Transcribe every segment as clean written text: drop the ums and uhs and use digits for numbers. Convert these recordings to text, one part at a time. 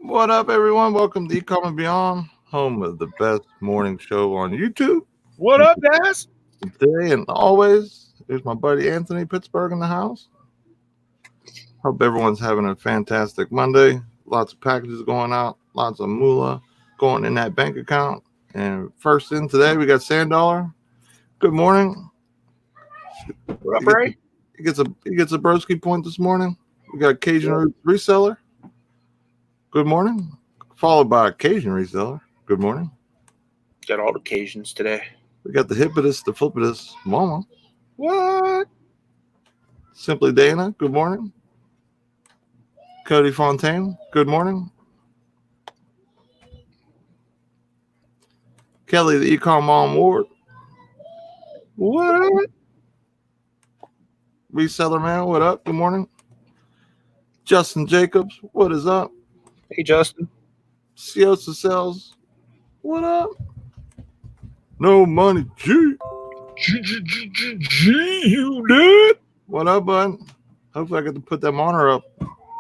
What up, everyone? Welcome to Ecom and Beyond, home of the best morning show on YouTube. What up, guys? Today and always, there's my buddy Anthony Picksburgh in the house. Hope everyone's having a fantastic Monday. Lots of packages going out, lots of moolah going in that bank account. And first in today, we got Sandollar. Good morning. What up, Ray? He gets a broski point this morning. We got Cajun Reseller. Good morning. Followed by Cajun Reseller. Good morning. Got all the occasions today. We got the hippitous, the flippitous Mama. What? Simply Dana. Good morning. Cody Fontaine. Good morning. Kelly, the Ecom Mom Ward. What up? Reseller Man. What up? Good morning. Justin Jacobs. What is up? Hey, Justin. Siosa Cells. What up? No money, G. You did? What up, bud? Hopefully, I get to put that monitor up,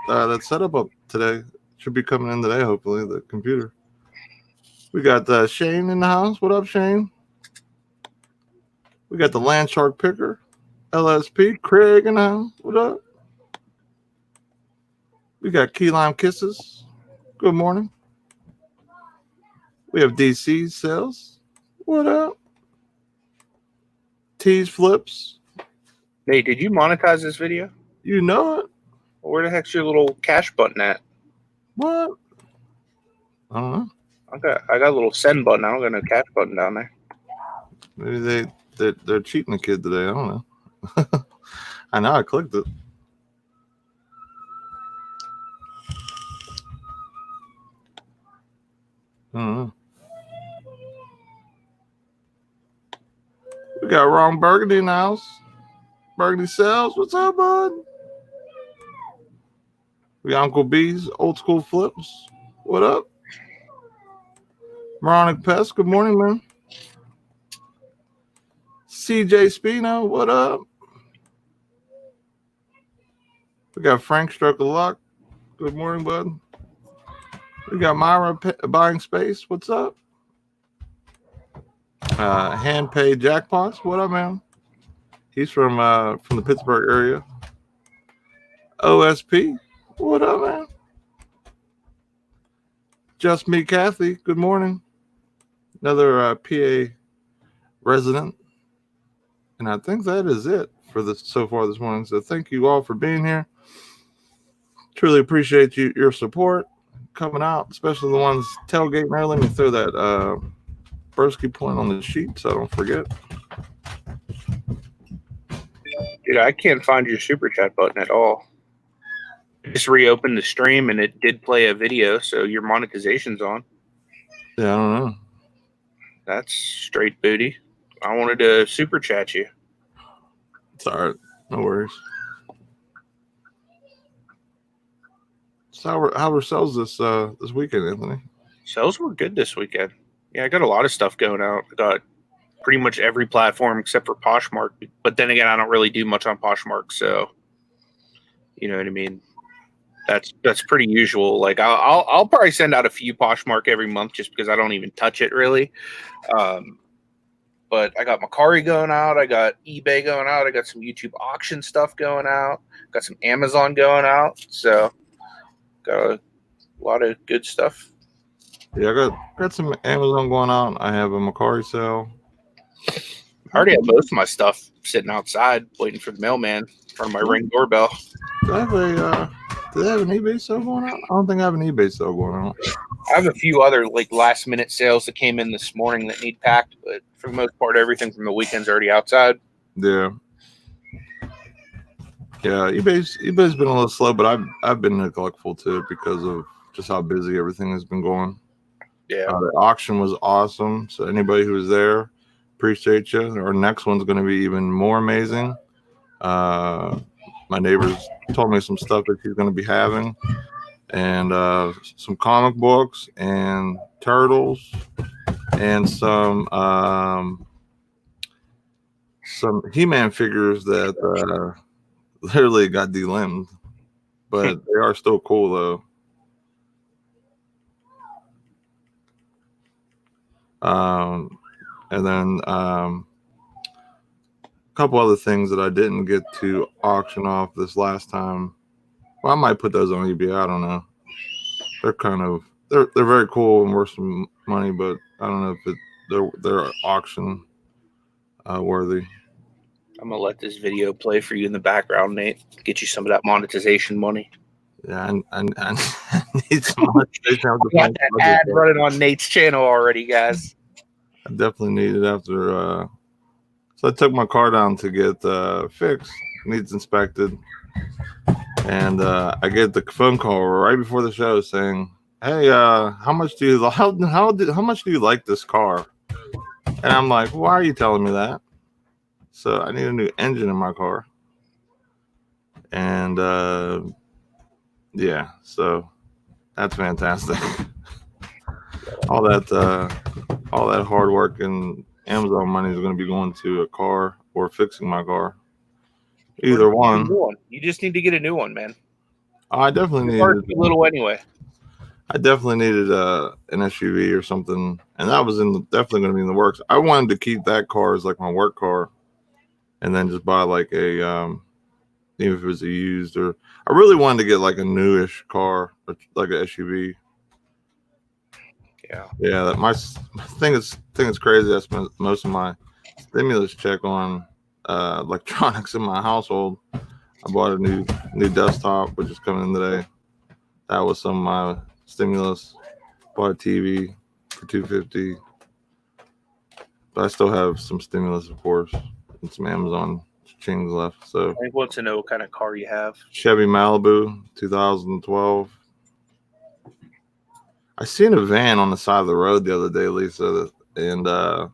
that setup up today. Should be coming in today, hopefully, the computer. We got Shane in the house. What up, Shane? We got the Land Shark Picker, LSP, Craig in the house. What up? We got Key Lime Kisses. Good morning. We have DC Sales. What up? Tease Flips. Hey, did you monetize this video? You know it. Where the heck's your little cash button at? What? I don't know. I got a little send button. I don't got no cash button down there. Maybe they're cheating the kid today. I don't know. I know I clicked it. I don't know. We got Ron Burgundy in the house. Burgundy Sales. What's up, bud? We got Uncle B's Old School Flips. What up? Moronic Pest. Good morning, man. CJ Spino. What up? We got Frank Stroke of Luck. Good morning, bud. We got Myra Buying Space. What's up? Hand Pay Jackpots. What up, man? He's from the Pittsburgh area. OSP. What up, man? Just Me, Kathy. Good morning. Another PA resident. And I think that is it for this so far this morning. So thank you all for being here. Truly appreciate your support coming out, especially the ones tailgating early. Let me throw that broski point on the sheet so I don't forget. Dude, I can't find your super chat button at all. Just reopened the stream and it did play a video, so your monetization's on. Yeah, I don't know. That's straight booty. I wanted to super chat you. It's all right. No worries. So how were sales this weekend, Anthony? Sales were good this weekend. Yeah, I got a lot of stuff going out. I got pretty much every platform except for Poshmark. But then again, I don't really do much on Poshmark, so you know what I mean. That's pretty usual. Like I'll probably send out a few Poshmark every month just because I don't even touch it really. But I got Macari going out. I got eBay going out. I got some YouTube auction stuff going out. Got some Amazon going out. So got a lot of good stuff. Yeah, I got some Amazon going out. I have a Macari sale. I already have most of my stuff sitting outside waiting for the mailman in front of my Ring doorbell. Do they have an eBay sale going on? I don't think I have an eBay sale going on. I have a few other like last minute sales that came in this morning that need packed, but for the most part, everything from the weekend's already outside. Yeah. Yeah, eBay's been a little slow, but I've been neglectful to it because of just how busy everything has been going. Yeah. The auction was awesome. So anybody who was there, appreciate you. Our next one's going to be even more amazing. My neighbors told me some stuff that he's going to be having, and some comic books and turtles and some He-Man figures that literally got delimbed, but they are still cool though. And then a couple other things that I didn't get to auction off this last time. Well, I might put those on eBay. I don't know. They're very cool and worth some money, but I don't know if they're auction worthy. I'm gonna let this video play for you in the background, Nate. Get you some of that monetization money. Yeah, I need some monetization. Got that ad running on Nate's channel already, guys. I definitely need it after. So I took my car down to get fixed. Needs inspected, and I get the phone call right before the show saying, "Hey, how much do you like this car?" And I'm like, "Why are you telling me that?" So I need a new engine in my car, and yeah, so that's fantastic. all that hard work and Amazon money is going to be going to a car or fixing my car. Either one. You just need to get a new one, man. I definitely needed a little anyway. I definitely needed an SUV or something, and that was definitely going to be in the works. I wanted to keep that car as like my work car, and then just buy like a even if it was a used, or I really wanted to get like a newish car, or like an SUV. Yeah. My thing is crazy. I spent most of my stimulus check on electronics in my household. I bought a new desktop, which is coming in today. That was some of my stimulus. Bought a TV for $250, but I still have some stimulus, of course, and some Amazon chings left. So I want to know what kind of car you have. Chevy Malibu, 2012. I seen a van on the side of the road the other day, Lisa, and I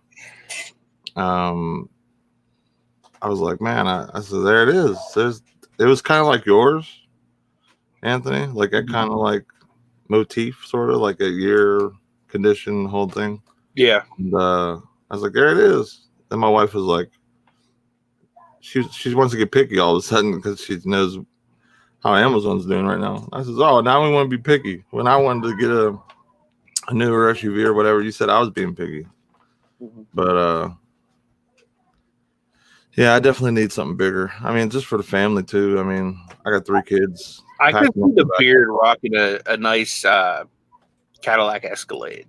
was like, man, I said, there it is. It was kind of like yours, Anthony, like that kind of like motif, sort of like a year condition, whole thing. Yeah. And I was like, there it is. Then my wife was like, she wants to get picky all of a sudden because she knows how Amazon's doing right now. I says, oh, now we want to be picky. When I wanted to get a newer SUV or whatever, you said I was being picky. Mm-hmm. But yeah, I definitely need something bigger. I mean, just for the family too. I mean, I got 3 kids. I could see the beard rocking a nice Cadillac Escalade,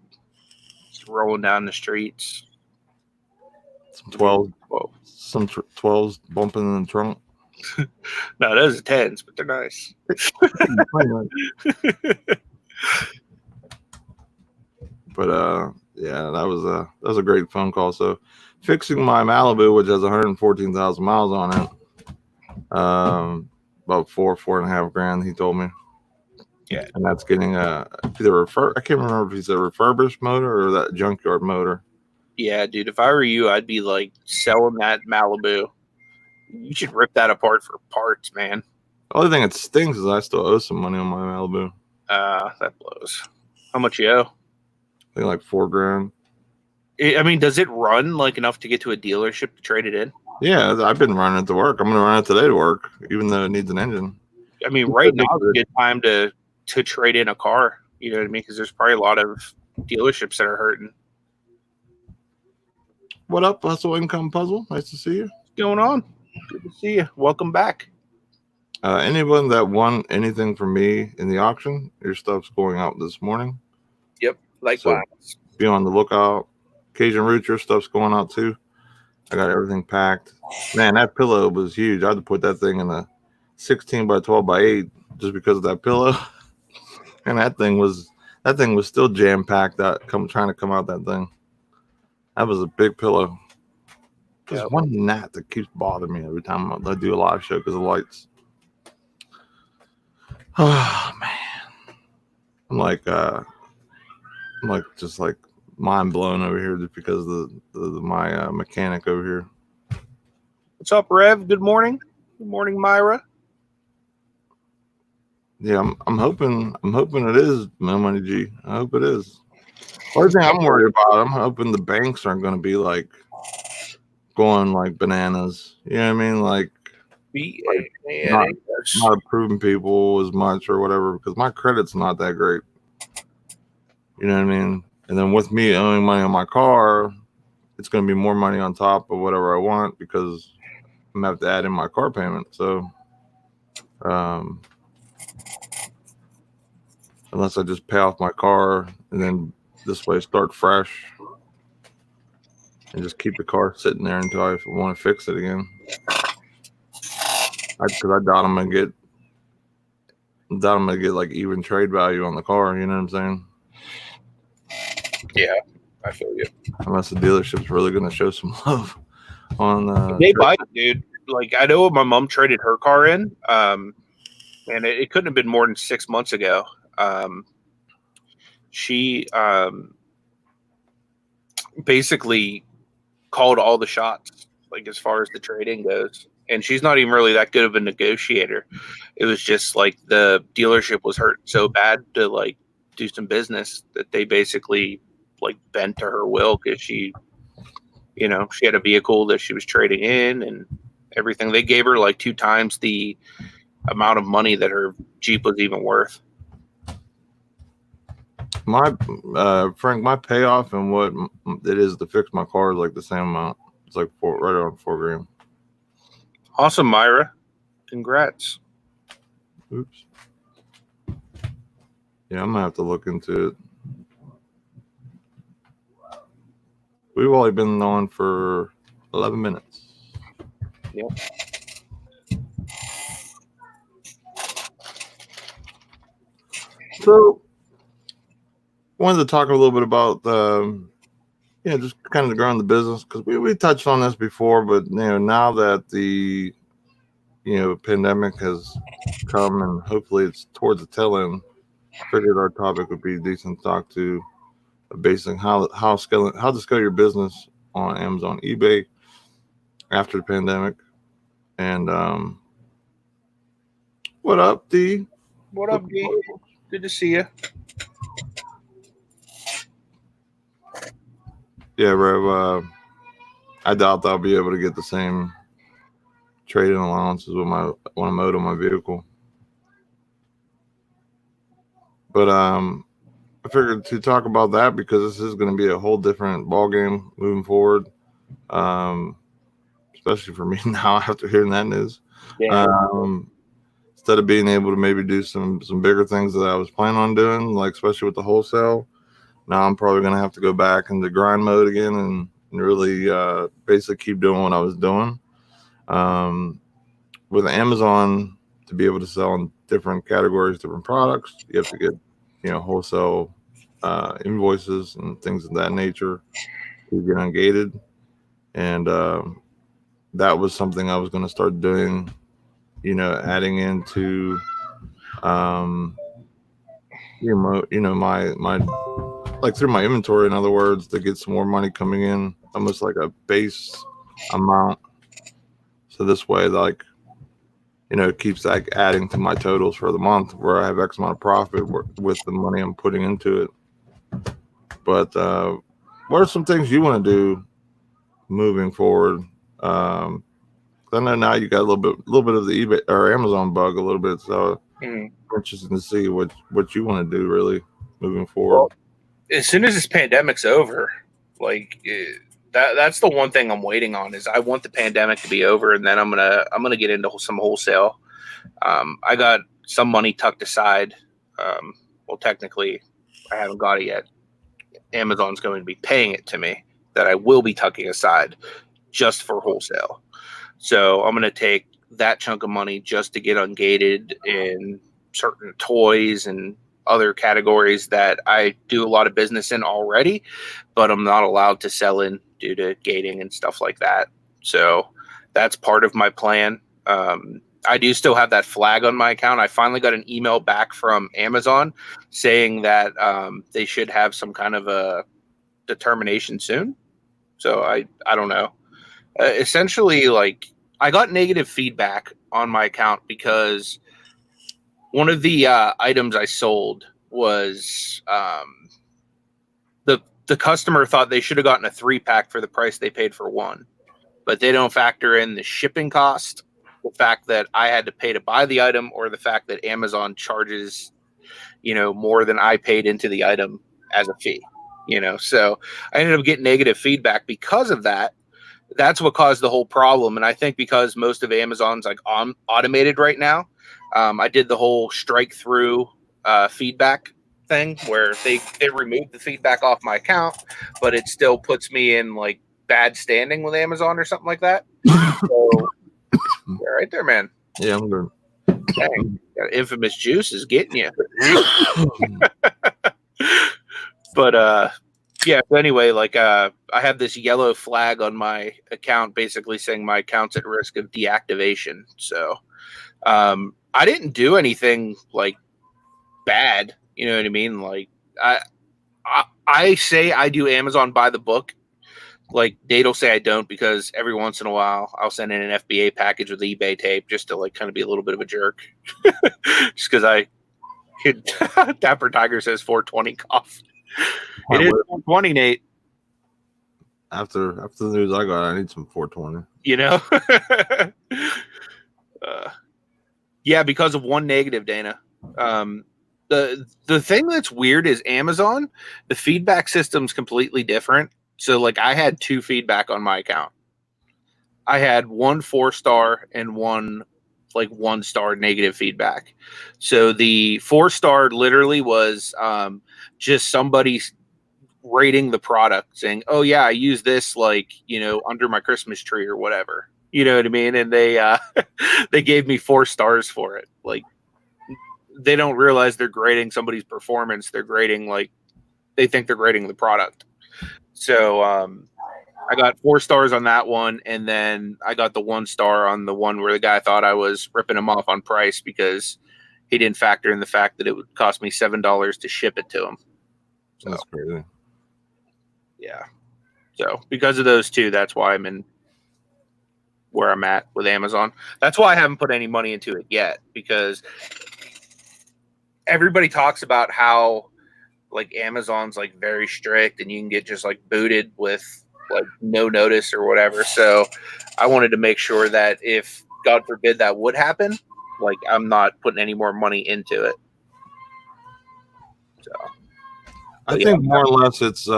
just rolling down the streets. Some 12s bumping in the trunk. No, those are 10s, but they're nice. But yeah, that was a great phone call. So fixing my Malibu, which has 114,000 miles on it, about $4.5 grand, he told me. Yeah, and that's getting either I can't remember if he's a refurbished motor or that junkyard motor. Yeah, dude, if I were you, I'd be like selling that Malibu. You should rip that apart for parts, man. The only thing that stinks is I still owe some money on my Malibu. That blows. How much you owe? I think like $4 grand. I mean, does it run like enough to get to a dealership to trade it in? Yeah, I've been running it to work. I'm going to run it today to work, even though it needs an engine. I mean, right now is a good time to trade in a car. You know what I mean? Because there's probably a lot of dealerships that are hurting. What up, Hustle Income Puzzle? Nice to see you. What's going on? Good to see you. Welcome back. Anyone that won anything from me in the auction, your stuff's going out this morning. Yep, likewise. So be on the lookout. Cajun Root, your stuff's going out too. I got everything packed. Man, that pillow was huge. I had to put that thing in a 16 by 12 by 8 just because of that pillow. And that thing was still jam packed. Trying to come out that thing. That was a big pillow. There's one gnat that keeps bothering me every time I do a live show because of lights. Oh man, I'm like just like mind blown over here just because of my mechanic over here. What's up, Rev? Good morning. Good morning, Myra. Yeah, I'm hoping it is No Money G. I hope it is. Only thing I'm worried about, I'm hoping the banks aren't going to be like going like bananas. You know what I mean? Like not approving people as much or whatever because my credit's not that great. You know what I mean? And then with me owing money on my car, it's going to be more money on top of whatever I want because I'm going to have to add in my car payment. So, unless I just pay off my car and then this way start fresh and just keep the car sitting there until I want to fix it again. Because I doubt I'm going to get like even trade value on the car. You know what I'm saying? Yeah, I feel you. Unless the dealership's really going to show some love on They buy it, dude. Like I know my mom traded her car in, and it couldn't have been more than 6 months ago. She basically called all the shots, like as far as the trading goes. And she's not even really that good of a negotiator. It was just like the dealership was hurt so bad to like do some business that they basically like bent to her will because she had a vehicle that she was trading in and everything. They gave her like 2 times the amount of money that her Jeep was even worth. My Frank, my payoff and what it is to fix my car is like the same amount. It's like right around $4,000. Awesome, Myra. Congrats. Oops. Yeah, I'm gonna have to look into it. We've only been on for 11 minutes. Yep. So, wanted to talk a little bit about just kind of growing the business because we touched on this before, but now that the pandemic has come and hopefully it's towards the tail end, figured our topic would be decent to talk to basic how to scale your business on Amazon, eBay after the pandemic. And what up, D? What up, D? Good to see you. Yeah, Rev. I doubt I'll be able to get the same trade-in allowances when I'm owed on my vehicle. But I figured to talk about that because this is going to be a whole different ball game moving forward. Especially for me now after hearing that news. Yeah. Instead of being able to maybe do some bigger things that I was planning on doing, like especially with the wholesale, now I'm probably going to have to go back into grind mode again and really basically keep doing what I was doing. With Amazon, to be able to sell in different categories, different products, you have to get wholesale invoices and things of that nature to get ungated. And that was something I was going to start doing, adding into my like through my inventory, in other words, to get some more money coming in, almost like a base amount. So this way, like, it keeps like adding to my totals for the month where I have X amount of profit with the money I'm putting into it. But what are some things you want to do moving forward? I know now you got a little bit of the eBay or Amazon bug a little bit, so interesting to see what you want to do really moving forward. Well, as soon as this pandemic's over, like that's the one thing I'm waiting on is I want the pandemic to be over, and then I'm gonna get into some wholesale. I got some money tucked aside. Well, technically, I haven't got it yet. Amazon's going to be paying it to me that I will be tucking aside just for wholesale. So I'm going to take that chunk of money just to get ungated in certain toys and other categories that I do a lot of business in already, but I'm not allowed to sell in due to gating and stuff like that. So that's part of my plan. I do still have that flag on my account. I finally got an email back from Amazon saying that they should have some kind of a determination soon. So I don't know. Essentially, like I got negative feedback on my account because one of the items I sold was the customer thought they should have gotten a 3-pack for the price they paid for one, but they don't factor in the shipping cost, the fact that I had to pay to buy the item, or the fact that Amazon charges, more than I paid into the item as a fee. So I ended up getting negative feedback because of that. That's what caused the whole problem. And I think because most of Amazon's like automated right now, I did the whole strike through feedback thing where they removed the feedback off my account, but it still puts me in like bad standing with Amazon or something like that. So yeah, right there, man. Yeah, I'm good. Dang, that infamous juice is getting you. But yeah, so anyway, like I have this yellow flag on my account basically saying my account's at risk of deactivation. So I didn't do anything like bad, you know what I mean? Like I say I do Amazon by the book. Like Date'll say I don't because every once in a while I'll send in an FBA package with eBay tape just to like kind of be a little bit of a jerk. Just because Dapper Tiger says 420 cough. It is 420, Nate. After the news I got, I need some 420. Yeah, because of one negative, Dana. The thing that's weird is Amazon, the feedback system's completely different. So like I had 2 feedback on my account. I had 1 4-star and 1 like 1-star negative feedback. So the 4-star literally was just somebody rating the product saying, oh yeah, I use this like, under my Christmas tree or whatever. You know what I mean? And they they gave me 4 stars for it. Like they don't realize they're grading somebody's performance. They're grading they think they're grading the product. So I got 4 stars on that one, and then I got the 1 star on the one where the guy thought I was ripping him off on price because he didn't factor in the fact that it would cost me $7 to ship it to him. So, that's crazy. Yeah. So because of those 2, that's why I'm in where I'm at with Amazon. That's why I haven't put any money into it yet, because everybody talks about how like Amazon's like very strict and you can get just like booted with like no notice or whatever. So I wanted to make sure that if God forbid that would happen, like I'm not putting any more money into it. So I think more or less it's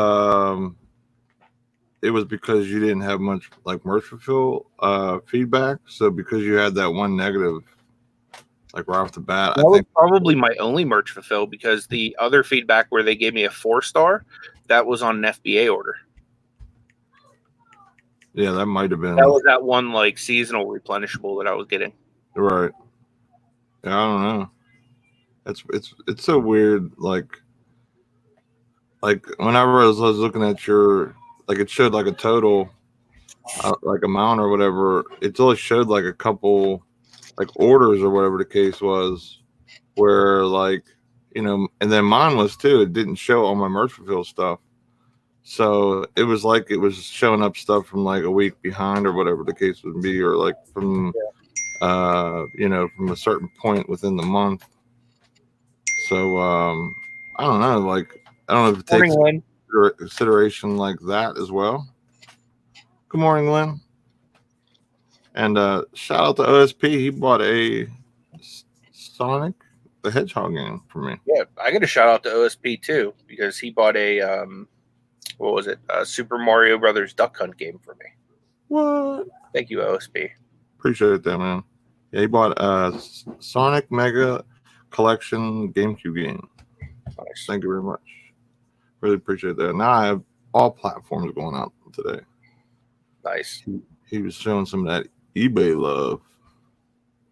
it was because you didn't have much like merch fulfill feedback. So because you had that one negative like right off the bat, that was probably my only merch fulfill, because the other feedback where they gave me a 4-star, that was on an FBA order. Yeah, that might have been. That was that one like seasonal replenishable that I was getting. Right. Yeah, I don't know. It's so weird. Like whenever I was looking at your, like it showed like a total like amount or whatever. It only showed like a couple like orders or whatever the case was, where like, and then mine was too. It didn't show all my merch fulfill stuff. So it was like it was showing up stuff from like a week behind or whatever the case would be, or like from from a certain point within the month. So I don't know, like I don't know if it takes consideration like that as well. Good morning, Lynn. And shout out to OSP. He bought a Sonic the Hedgehog game for me. Yeah, I got a shout out to OSP too, because he bought a what was it? Super Mario Brothers Duck Hunt game for me. What? Thank you, OSP. Appreciate that, man. Yeah, he bought a Sonic Mega Collection GameCube game. Nice. Thank you very much. Really appreciate that. Now I have all platforms going out today. Nice. He was showing some of that eBay love.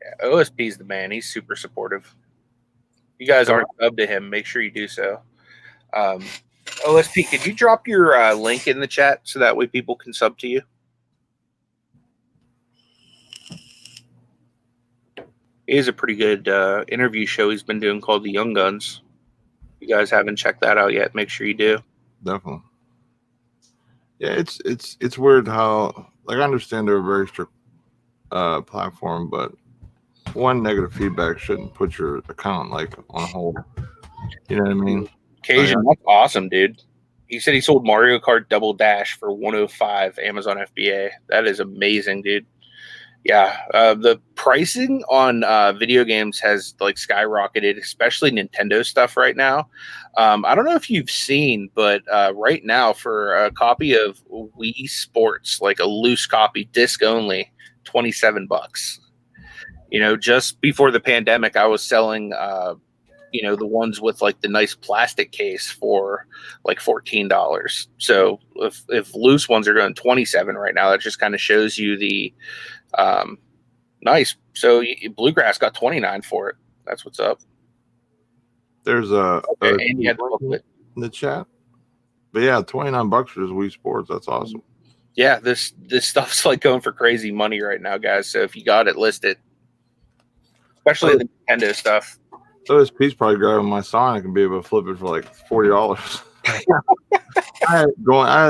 Yeah, OSP's the man. He's super supportive. You guys aren't subbed to him, make sure you do so. OSP, could you drop your link in the chat so that way people can sub to you? He has a pretty good interview show he's been doing called The Young Guns. If you guys haven't checked that out yet, make sure you do. Definitely. Yeah, it's weird how, like, I understand they're a very strict platform, but one negative feedback shouldn't put your account like on hold. You know what I mean? Cajun, that's awesome, dude. He said he sold Mario Kart Double Dash for $105 Amazon FBA. That is amazing, dude. Yeah, the pricing on video games has like skyrocketed, especially Nintendo stuff right now. I don't know if you've seen, but right now for a copy of Wii Sports, like a loose copy, disc only, $27. Just before the pandemic, I was selling, the ones with like the nice plastic case for like $14. So if loose ones are going 27 right now, that just kind of shows you the um, nice. So Bluegrass got 29 for it. That's what's up. There's a And you had the link booklet. in the chat. But yeah, $29 for his Wii Sports. That's awesome. Yeah, this stuff's like going for crazy money right now, guys. So if you got it, list it. Especially the Nintendo stuff. OSP's probably grabbing my Sonic and be able to flip it for like $40. I had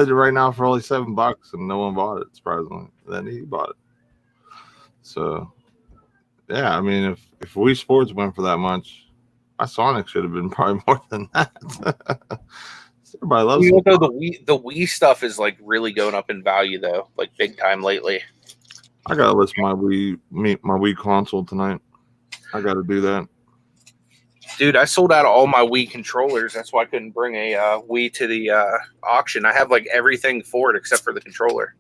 it right now for only $7 and no one bought it, surprisingly. Then he bought it. So yeah, I mean if Wii Sports went for that much, my Sonic should have been probably more than that. Everybody loves it. Though the Wii stuff is like really going up in value though, like big time lately. I gotta list my Wii console tonight. I gotta do that. Dude, I sold out of all my Wii controllers. That's why I couldn't bring a Wii to the auction. I have like everything for it except for the controller.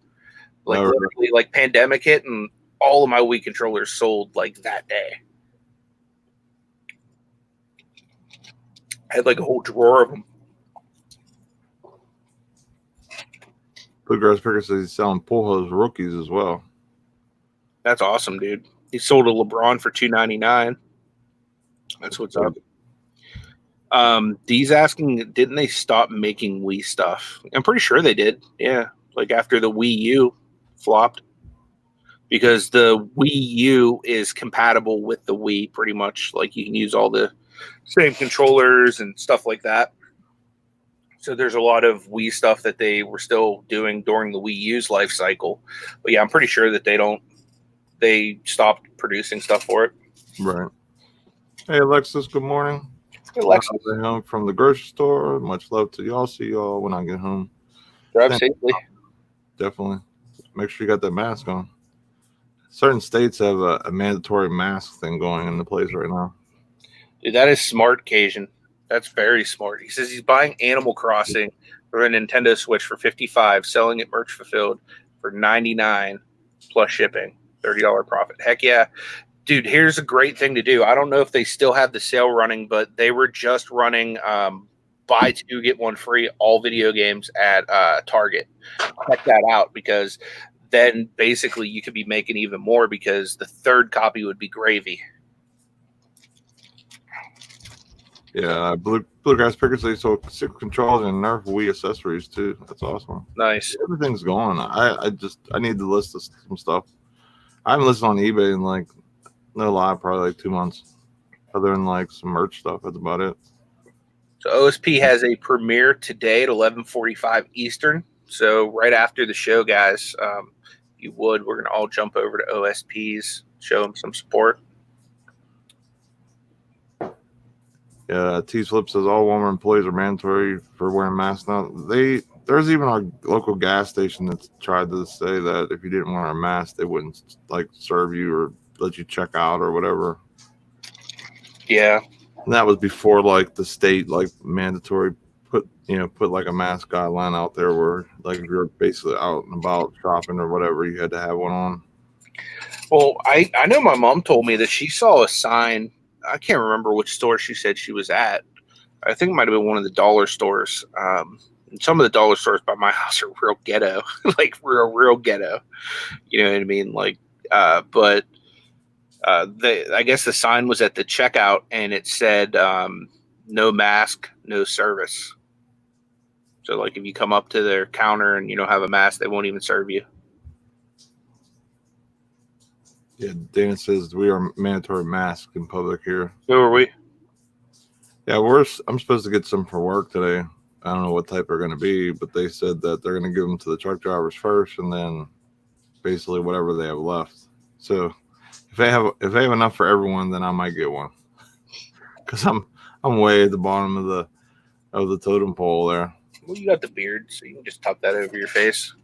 Like literally, like pandemic hit and all of my Wii controllers sold like that day. I had like a whole drawer of them. Bluegrass Picker says he's selling Pujols rookies as well. That's awesome, dude. He sold a LeBron for $2.99. That's what's up. Dee's asking, didn't they stop making Wii stuff? I'm pretty sure they did. Yeah, like after the Wii U flopped, because the Wii U is compatible with the Wii pretty much. Like you can use all the same controllers and stuff like that. So there's a lot of Wii stuff that they were still doing during the Wii U's life cycle. But yeah, I'm pretty sure that they stopped producing stuff for it. Right. Hey, Alexis, good morning. Hey, Alexis. I'm home from the grocery store. Much love to y'all. See y'all when I get home. Drive safely. Definitely. Make sure you got that mask on. Certain states have a mandatory mask thing going into place right now. Dude, that is smart, Cajun. That's very smart. He says he's buying Animal Crossing for a Nintendo Switch for $55, selling it merch fulfilled for $99 plus shipping, $30 profit. Heck yeah. Dude, here's a great thing to do. I don't know if they still have the sale running, but they were just running buy two, get one free, all video games at Target. Check that out, because then basically you could be making even more, because the third copy would be gravy. Yeah, Bluegrass Pickers, they sold 6 controllers and Nerf Wii accessories too. That's awesome. Nice. Everything's going. I need to list some stuff. I haven't listed on eBay in like, no lie, probably like 2 months. Other than like some merch stuff, that's about it. So OSP has a premiere today at 11:45 Eastern. So right after the show, guys, if you would, we're gonna all jump over to OSP's, show them some support. Yeah, T-Flip says all Walmart employees are mandatory for wearing masks now. There's even a local gas station that's tried to say that if you didn't wear a mask, they wouldn't like serve you or let you check out or whatever. Yeah. And that was before like the state like mandatory put like a mask guideline out there where like if you're basically out and about shopping or whatever, you had to have one on. Well, I know my mom told me that she saw a sign. I can't remember which store she said she was at. I think it might have been one of the dollar stores. And some of the dollar stores by my house are real ghetto, like real ghetto. You know what I mean? Like, but I guess the sign was at the checkout and it said no mask, no service. So like if you come up to their counter and you don't have a mask, they won't even serve you. Yeah, Dana says we are mandatory masks in public here. Who are we? Yeah, I'm supposed to get some for work today. I don't know what type they're going to be, but they said that they're going to give them to the truck drivers first, and then basically whatever they have left. So if they have enough for everyone, then I might get one, because I'm way at the bottom of the totem pole there. Well, you got the beard, so you can just tuck that over your face.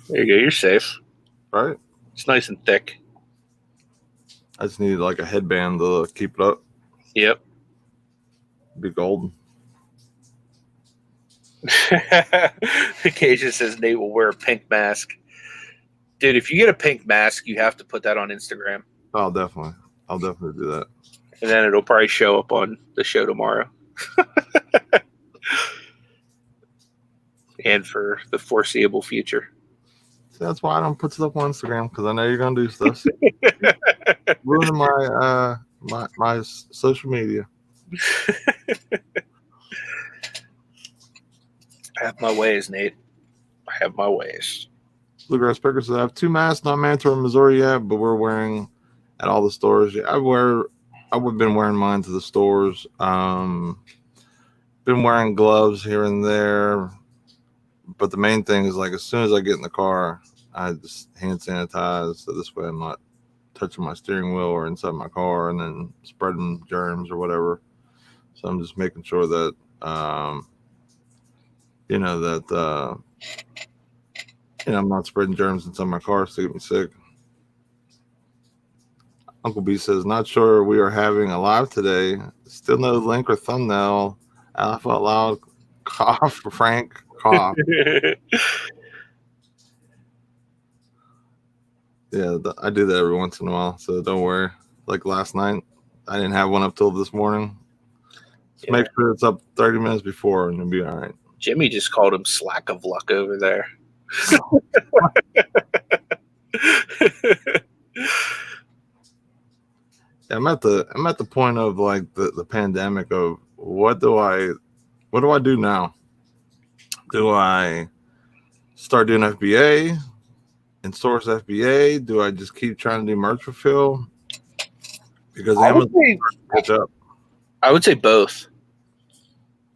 There you go. You're safe. Right? It's nice and thick. I just need like a headband to keep it up. Yep. Be golden. Occasion says Nate will wear a pink mask. Dude, if you get a pink mask, you have to put that on Instagram. I'll definitely do that. And then it'll probably show up on the show tomorrow. And for the foreseeable future. See, that's why I don't put stuff on Instagram, because I know you're gonna do stuff. Ruining my social media. I have my ways, Nate. I have my ways. Bluegrass Picker says I have 2 masks, not mandatory in Missouri yet, but we're wearing at all the stores. Yeah, I would have been wearing mine to the stores. Been wearing gloves here and there, but the main thing is, like, as soon as I get in the car, I just hand sanitize, so this way I'm not touching my steering wheel or inside my car and then spreading germs or whatever. So I'm just making sure that I'm not spreading germs inside my car to get me sick. Uncle B says, not sure we are having a live today. Still no link or thumbnail. Laugh out loud. Cough. Frank. Cough. Yeah, I do that every once in a while, so don't worry. Like last night, I didn't have one up till this morning. So make sure it's up 30 minutes before and you'll be all right. Jimmy just called him slack of luck over there. I'm at the point of like the pandemic of what do I do now? Do I start doing FBA and source FBA? Do I just keep trying to do merch fulfill? Because Amazon catch up. I would say both.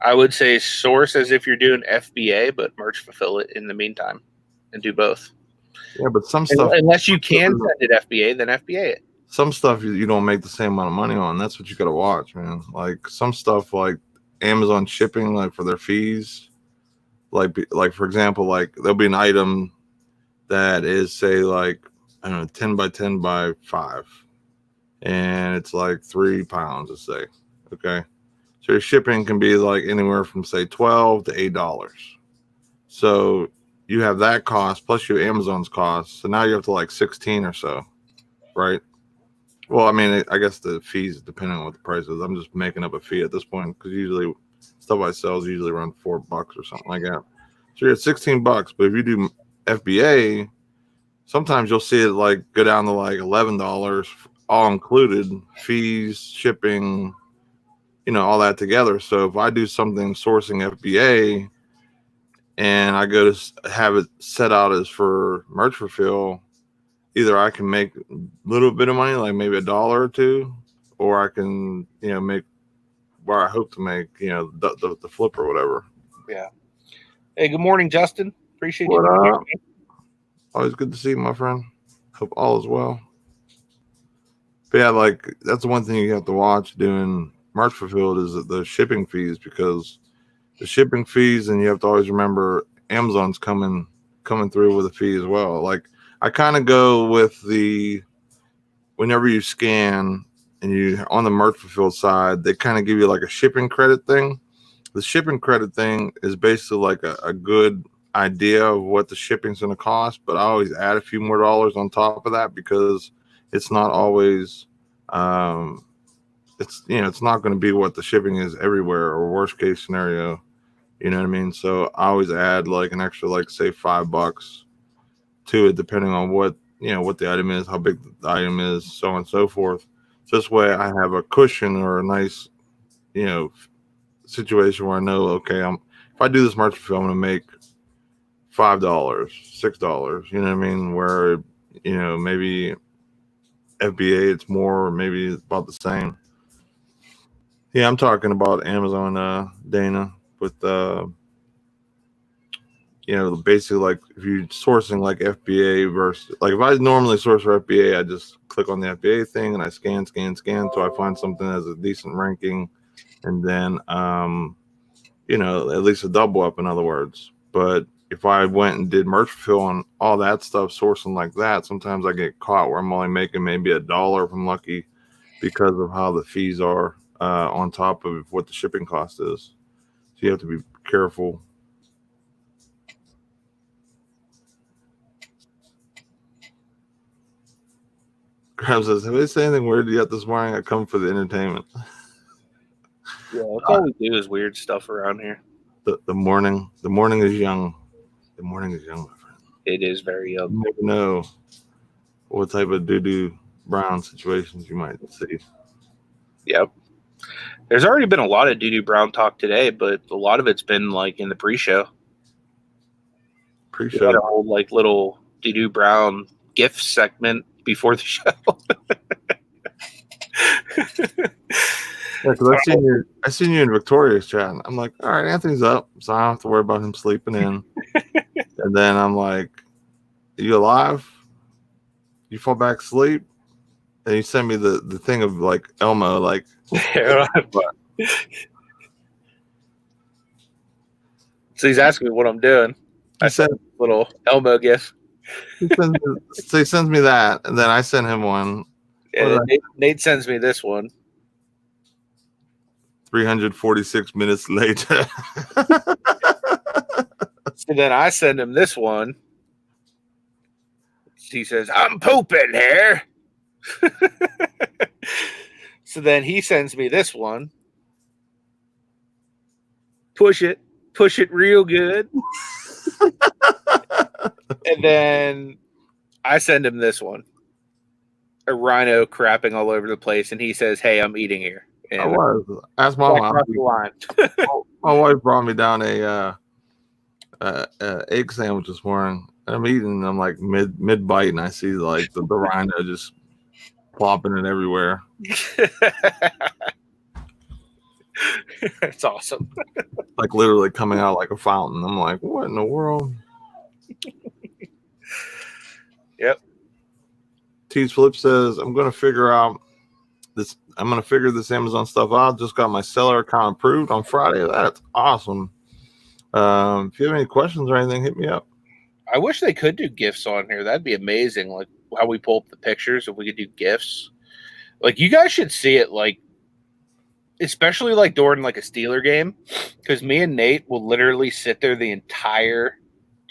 I would say source as if you're doing FBA, but merch fulfill it in the meantime and do both. Yeah, but some stuff, unless you can send it FBA, then FBA it. Some stuff you don't make the same amount of money on. That's what you got to watch, man. Like some stuff, like Amazon shipping, like for their fees, like for example, like there'll be an item that is, say, like, I don't know, 10 by 10 by 5, and it's like 3 pounds, let's say. Okay, so your shipping can be like anywhere from, say, $12 to $8. So you have that cost plus your Amazon's cost. So now you're up to like 16 or so, right? Well, I mean, I guess the fees, depending on what the price is. I'm just making up a fee at this point because usually stuff I sell is usually around $4 or something like that. So you're at $16, but if you do FBA, sometimes you'll see it like go down to like $11, all included, fees, shipping, all that together. So if I do something sourcing FBA and I go to have it set out as for merch fulfill, either I can make a little bit of money, like maybe $1 or $2, or I can, make where I hope to make, the flip or whatever. Yeah. Hey, good morning, Justin. Appreciate What you. up? Always good to see you, my friend. Hope all is well. But yeah, like that's the one thing you have to watch doing merch fulfilled is the shipping fees, because the shipping fees, and you have to always remember Amazon's coming through with a fee as well. Like I kind of go with whenever you scan and you on the merch fulfilled side, they kind of give you like a shipping credit thing. The shipping credit thing is basically like a good idea of what the shipping's going to cost, but I always add a few more dollars on top of that because it's not always it's not going to be what the shipping is everywhere, or worst case scenario, you know what I mean? So I always add like an extra, like say $5 to it, depending on what the item is, how big the item is, so on and so forth. So this way I have a cushion or a nice situation where I know, okay, if I do this merch fulfill, I'm going to make $5, $6, you know what I mean? Where, maybe FBA, it's more, or maybe about the same. Yeah, I'm talking about Amazon, Dana, with, basically like if you're sourcing like FBA versus, like if I normally source for FBA, I just click on the FBA thing and I scan till I find something that has a decent ranking. And then, at least a double up, in other words. But if I went and did merch fill on all that stuff, sourcing like that, sometimes I get caught where I'm only making maybe $1 if I'm lucky because of how the fees are on top of what the shipping cost is. So you have to be careful. Graham says, have they said anything weird yet this morning? I come for the entertainment. Yeah, that's all we do is weird stuff around here. The morning is young. The morning is young, my friend. It is very young. You never know what type of doo-doo brown situations you might see. Yep. There's already been a lot of doo-doo brown talk today, but a lot of it's been like in the pre-show. We had a whole like little doo-doo brown gift segment before the show. Yeah, because I seen you in Victoria's chat. I'm like, all right, Anthony's up, so I don't have to worry about him sleeping in. And then I'm like, are you alive? You fall back asleep? And you send me the thing of like Elmo, like. So he's asking me what I'm doing. I sent a little Elmo gift. He sends me that, and then I send him one. Yeah, Nate sends me this one. 346 minutes later. So then I send him this one. He says, I'm pooping here. So then he sends me this one. Push it real good. And then I send him this one. A rhino crapping all over the place, and he says, hey, I'm eating here. And I was. Ask my mom. My wife brought me down a egg sandwich this morning. And I'm eating, and I'm like mid bite, and I see like the rhino just plopping it everywhere. It's awesome. Like literally coming out like a fountain. I'm like, what in the world? Yep. Tease Flip says, I'm gonna figure this Amazon stuff out. Just got my seller account approved on Friday. That's awesome. If you have any questions or anything, hit me up. I wish they could do GIFs on here. That'd be amazing. Like how we pull up the pictures, if we could do GIFs. Like you guys should see it, like especially like during like a Steeler game, because me and Nate will literally sit there the entire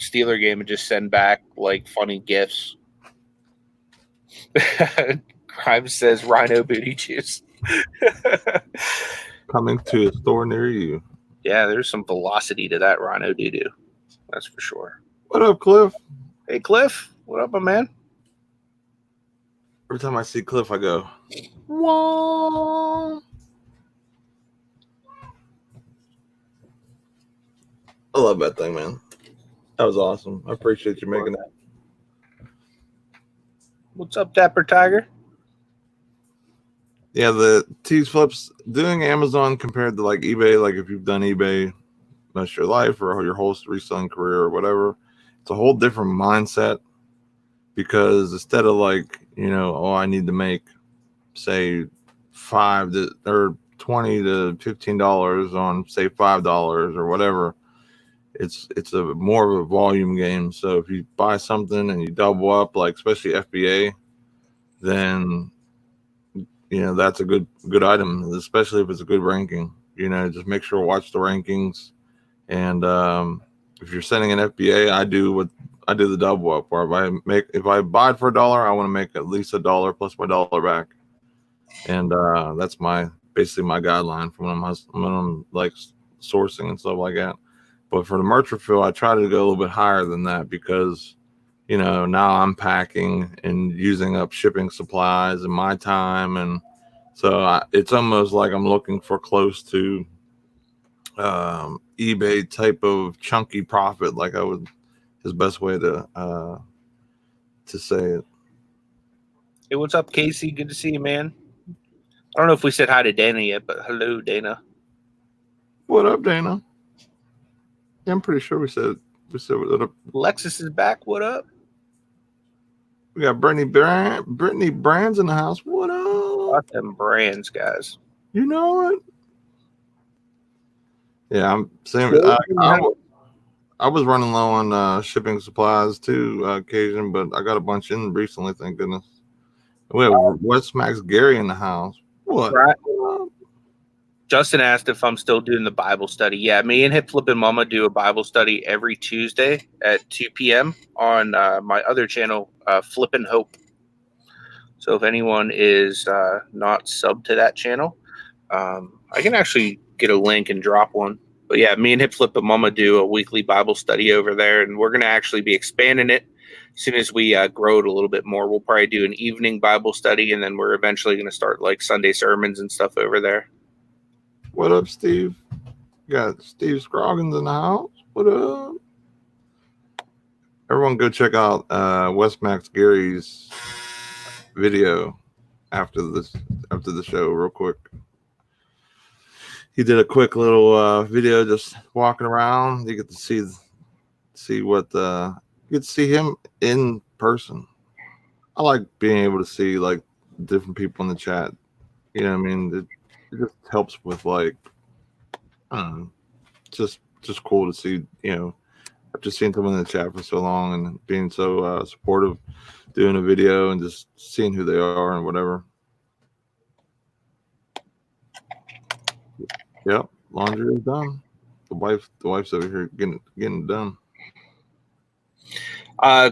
Steeler game and just send back like funny GIFs. Grimes says rhino booty juice. Coming to a store near you. Yeah, there's some velocity to that rhino doo-doo. That's for sure. What up, Cliff? Hey, Cliff. What up, my man? Every time I see Cliff, I go, whoa. I love that thing, man. That was awesome. I appreciate you making that. What's up, Dapper Tiger? Yeah, the Tease Flips, doing Amazon compared to like eBay, like if you've done eBay most of your life or your whole reselling career or whatever, it's a whole different mindset, because instead of like, I need to make say $5 or $20 to $15 on say $5 or whatever, it's a more of a volume game. So if you buy something and you double up, like especially FBA, then that's a good item, especially if it's a good ranking. Just make sure watch the rankings. And if you're sending an FBA, I do the double up, where if I buy it for $1, I want to make at least $1 plus my dollar back. And that's basically my guideline for when I'm like sourcing and stuff like that. But for the merch refill, I try to go a little bit higher than that, because now I'm packing and using up shipping supplies and my time, and so it's almost like I'm looking for close to eBay type of chunky profit, like is best way to say it. Hey, what's up, Casey? Good to see you, man. I don't know if we said hi to Dana yet, but hello, Dana. What up, Dana? Yeah, I'm pretty sure we said what up. Lexus is back. What up? We got Brittany Brands in the house. What up? Got them brands, guys. You know it. Yeah, I'm saying I was running low on shipping supplies too, occasion, but I got a bunch in recently. Thank goodness. We have West Max Gary in the house. What? Right. Justin asked if I'm still doing the Bible study. Yeah, me and Hip Flip and Mama do a Bible study every Tuesday at 2 p.m. on my other channel, Flip and Hope. So if anyone is not subbed to that channel, I can actually get a link and drop one. But yeah, me and Hip Flip and Mama do a weekly Bible study over there, and we're going to actually be expanding it as soon as we grow it a little bit more. We'll probably do an evening Bible study, and then we're eventually going to start like Sunday sermons and stuff over there. What up, Steve? Got Steve Scroggins in the house. What up? Everyone go check out West Max Gary's video after the show real quick. He did a quick little video just walking around. You get to see what you get to see him in person. I like being able to see like different people in the chat. You know what I mean? It just helps with like just cool to see, you know, after seeing someone in the chat for so long and being so supportive, doing a video and just seeing who they are and whatever. Yep, laundry is done. The wife's over here getting it done.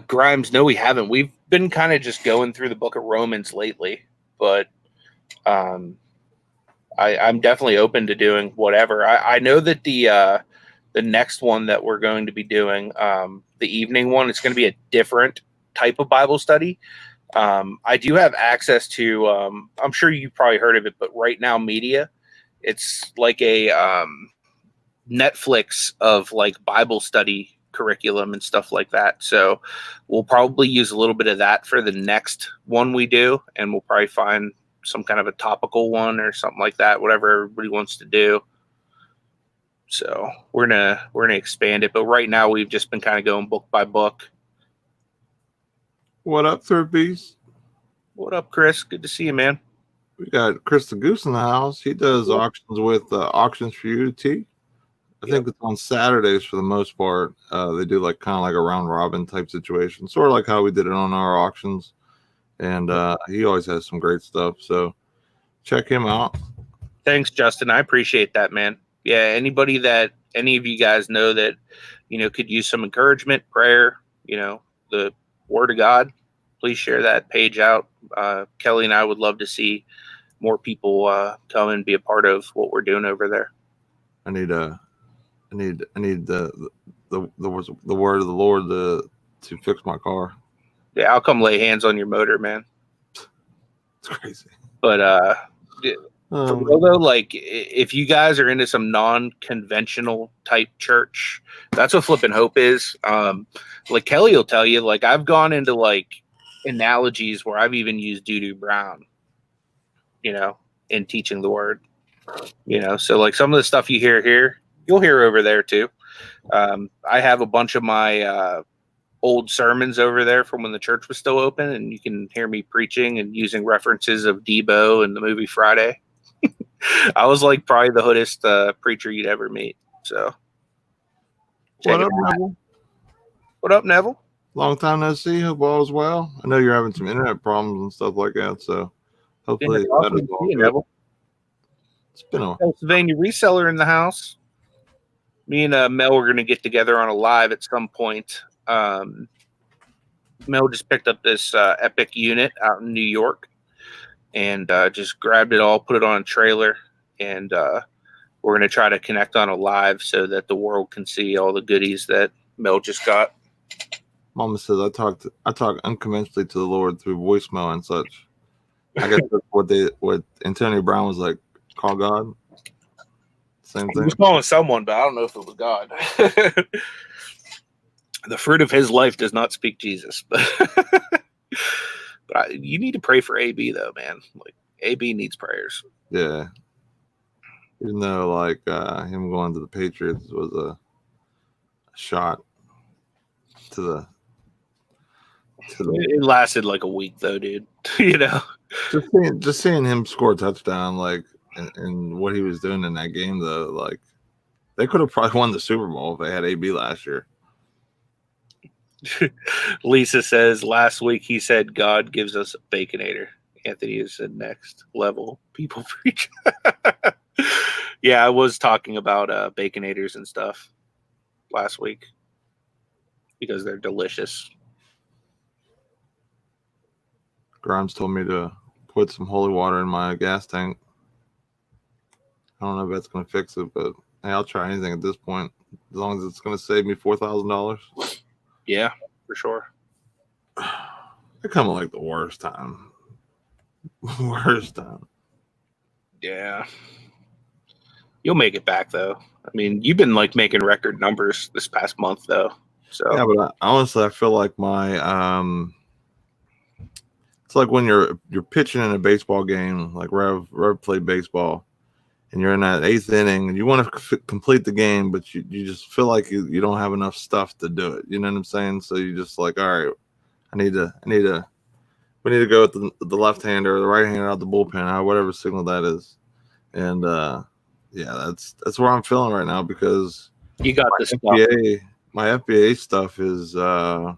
Grimes, no, we haven't. We've been kind of just going through the book of Romans lately, but I'm definitely open to doing whatever. I know that the next one that we're going to be doing, the evening one, it's going to be a different type of Bible study. I do have access to, I'm sure you probably heard of it, but Right Now Media, it's like a Netflix of like Bible study curriculum and stuff like that. So we'll probably use a little bit of that for the next one we do, and we'll probably find some kind of a topical one or something like that, whatever everybody wants to do. So we're gonna expand it, but right now we've just been kind of going book by book. What up, Third Beast? What up, Chris? Good to see you, man. We got Chris the Goose in the house. He does auctions with Auctions for Unity. I think it's on Saturdays for the most part. They do like kind of like a round robin type situation, sort of like how we did it on our auctions. And he always has some great stuff. So check him out. Thanks, Justin. I appreciate that, man. Yeah, anybody that any of you guys know that, you know, could use some encouragement, prayer, you know, the word of God, please share that page out. Kelly and I would love to see more people come and be a part of what we're doing over there. I need the word of the Lord to fix my car. Yeah, I'll come lay hands on your motor, man. It's crazy. But for real though, like if you guys are into some non-conventional type church, that's what Flip and Hope is. Like Kelly will tell you, like I've gone into like analogies where I've even used doo-doo brown, you know, in teaching the word. You know, so like some of the stuff you hear here, you'll hear over there too. I have a bunch of my old sermons over there from when the church was still open, and you can hear me preaching and using references of Debo and the movie Friday. I was like probably the hoodest preacher you'd ever meet. So what up, Neville? What up, Neville? Long time no see. Hope all is well. I know you're having some internet problems and stuff like that, so hopefully that is all good. Neville. It's been a Pennsylvania reseller in the house. Me and Mel were going to get together on a live at some point. Mel just picked up this Epic unit out in New York and just grabbed it all, put it on a trailer, and we're going to try to connect on a live so that the world can see all the goodies that Mel just got. Mama says I talk unconventionally to the Lord through voicemail and such. I guess that's what Antonio Brown was like, call God. Same thing. He was calling someone, but I don't know if it was God. The fruit of his life does not speak Jesus. But you need to pray for AB, though, man. Like, AB needs prayers. Yeah. Even though, like, him going to the Patriots was a shot to the... It lasted like a week, though, dude. You know? Just seeing him score a touchdown, like, and what he was doing in that game, though, like, they could have probably won the Super Bowl if they had AB last year. Lisa says last week he said God gives us a Baconator. Anthony has said next level people preach. Yeah, I was talking about Baconators and stuff last week because they're delicious. Grimes told me to put some holy water in my gas tank. I don't know if that's going to fix it, but hey, I'll try anything at this point as long as it's going to save me $4,000. Yeah, for sure. They're coming like the worst time. Worst time. Yeah. You'll make it back though. I mean, you've been like making record numbers this past month though. So yeah, but honestly, I feel like my it's like when you're pitching in a baseball game, like Rev played baseball, and you're in that 8th inning, and you want to complete the game, but you just feel like you don't have enough stuff to do it. You know what I'm saying? So you just like, all right, we need to go with the left hander or the right hander out the bullpen, whatever signal that is, and yeah, that's where I'm feeling right now because you got this my FBA stuff is like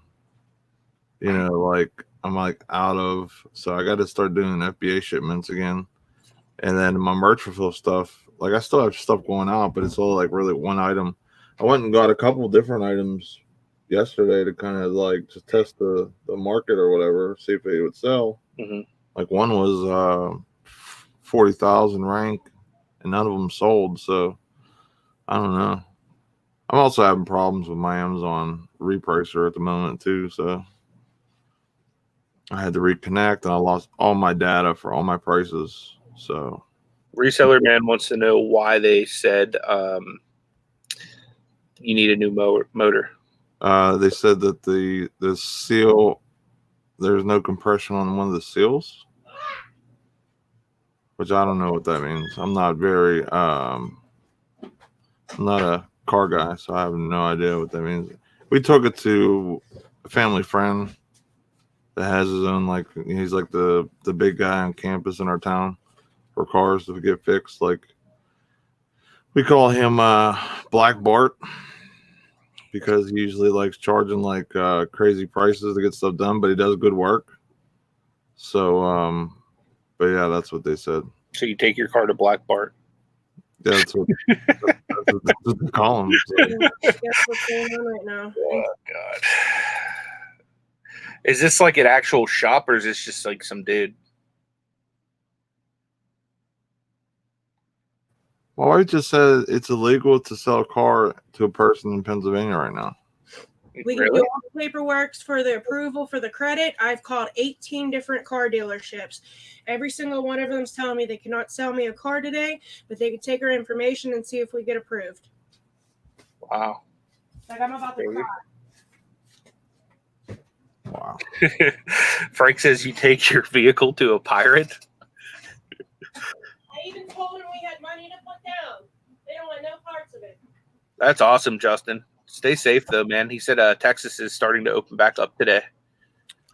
I'm like out of, so I got to start doing FBA shipments again, and then my merch fulfill stuff. Like I still have stuff going out, but it's all like really one item. I went and got a couple different items yesterday to kind of like just test the market or whatever, see if it would sell. Mm-hmm. Like one was 40,000 rank, and none of them sold. So I don't know. I'm also having problems with my Amazon repricer at the moment too. So I had to reconnect, and I lost all my data for all my prices. So Reseller Man wants to know why they said you need a new motor. They said that the seal, there's no compression on one of the seals, which I don't know what that means. I'm not I'm not a car guy, so I have no idea what that means. We took it to a family friend that has his own, like, he's like the big guy on campus in our town for cars to get fixed. Like, we call him Black Bart because he usually likes charging like crazy prices to get stuff done, but he does good work. So but yeah, that's what they said. So you take your car to Black Bart. Yeah, that's what they call him. So. Guess what's going on right now? Oh God. Is this like an actual shop or is this just like some dude? My wife just said it's illegal to sell a car to a person in Pennsylvania right now. We can do all the paperwork for the approval for the credit. I've called 18 different car dealerships. Every single one of them is telling me they cannot sell me a car today, but they can take our information and see if we get approved. Wow. Like I'm about to cry. Wow. Frank says you take your vehicle to a pirate. I even told them we had money to put down. They don't want no parts of it. That's awesome, Justin. Stay safe though, man. He said Texas is starting to open back up today.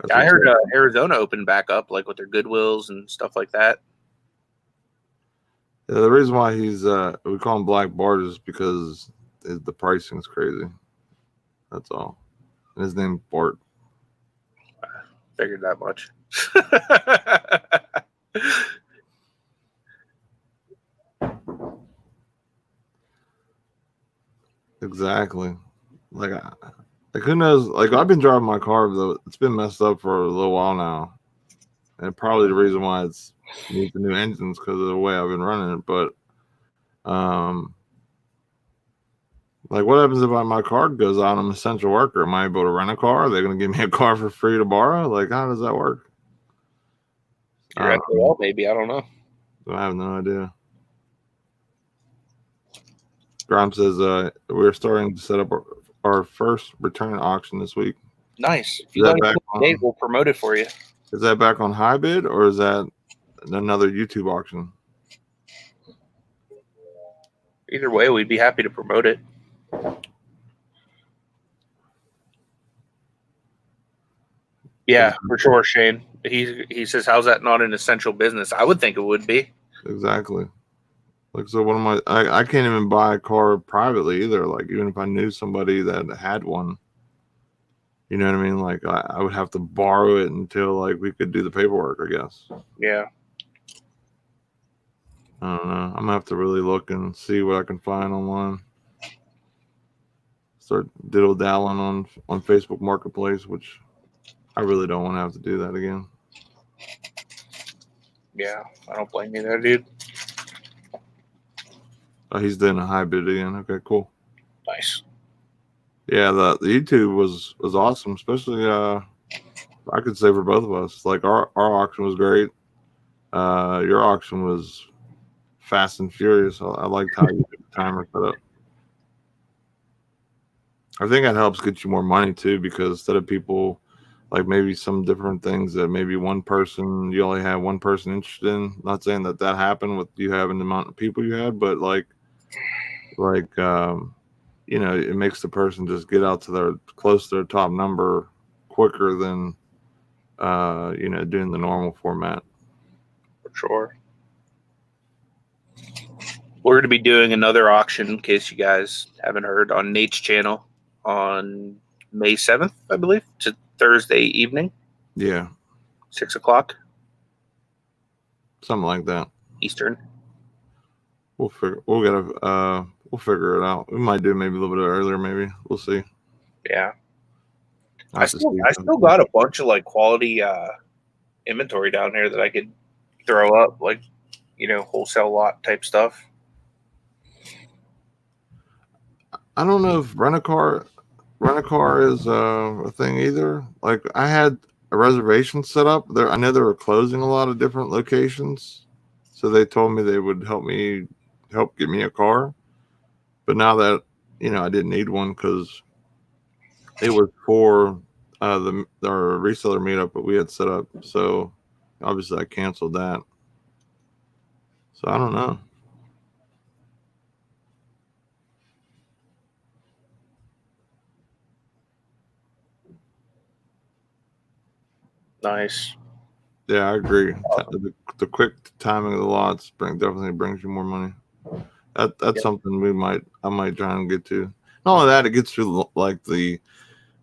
Yeah, I heard Arizona opened back up, like with their Goodwills and stuff like that. Yeah, the reason why he's we call him Black Bart is because the pricing is crazy. That's all. And his name Bart. Figured that much. Exactly. Like who knows? Like I've been driving my car, though it's been messed up for a little while now, and probably the reason why it's needs the new engines because of the way I've been running it. But like what happens if my card goes out? I'm an essential worker. Am I able to rent a car? Are they going to give me a car for free to borrow? Like how does that work? You're at the wall, maybe. I don't know. I have no idea. Grimes says we're starting to set up our first return auction this week. Nice. If you let us know, we'll promote it for you. Is that back on HiBid or is that another YouTube auction? Either way, we'd be happy to promote it. Yeah, for sure, Shane. He says, how's that not an essential business? I would think it would be. Exactly. Like, so what am I can't even buy a car privately either. Like, even if I knew somebody that had one. You know what I mean? Like I would have to borrow it until like we could do the paperwork, I guess. Yeah. I don't know. I'm gonna have to really look and see what I can find online. Start diddle dalling on Facebook Marketplace, which I really don't want to have to do that again. Yeah. I don't blame you there, dude. Oh, he's doing a high bid again. Okay, cool. Nice. Yeah, the YouTube was awesome, especially I could say for both of us. Like our auction was great. Your auction was fast and furious. I liked how you did the timer set up. I think that helps get you more money too, because instead of people like maybe some different things that maybe you only have one person interested in. Not saying that happened with you having the amount of people you had, but like it makes the person just get out to their close to their top number quicker than doing the normal format. For sure. We're going to be doing another auction, in case you guys haven't heard, on Nate's channel on May 7th, I believe. It's a Thursday evening. Yeah. 6 o'clock. Something like that. Eastern. We'll figure it out. We might do maybe a little bit earlier, maybe. We'll see. Yeah. I still got a bunch of like quality inventory down here that I could throw up, like, wholesale lot type stuff. I don't know if rent a car is a thing either. Like I had a reservation set up there. I know they were closing a lot of different locations, so they told me they would help get me a car. But now that I didn't need one because it was for our reseller meetup that we had set up. So obviously I canceled that. So I don't know. Nice. Yeah, I agree. The quick timing of the lots definitely brings you more money. That's something I might try and get to. Not only that, it gets through like the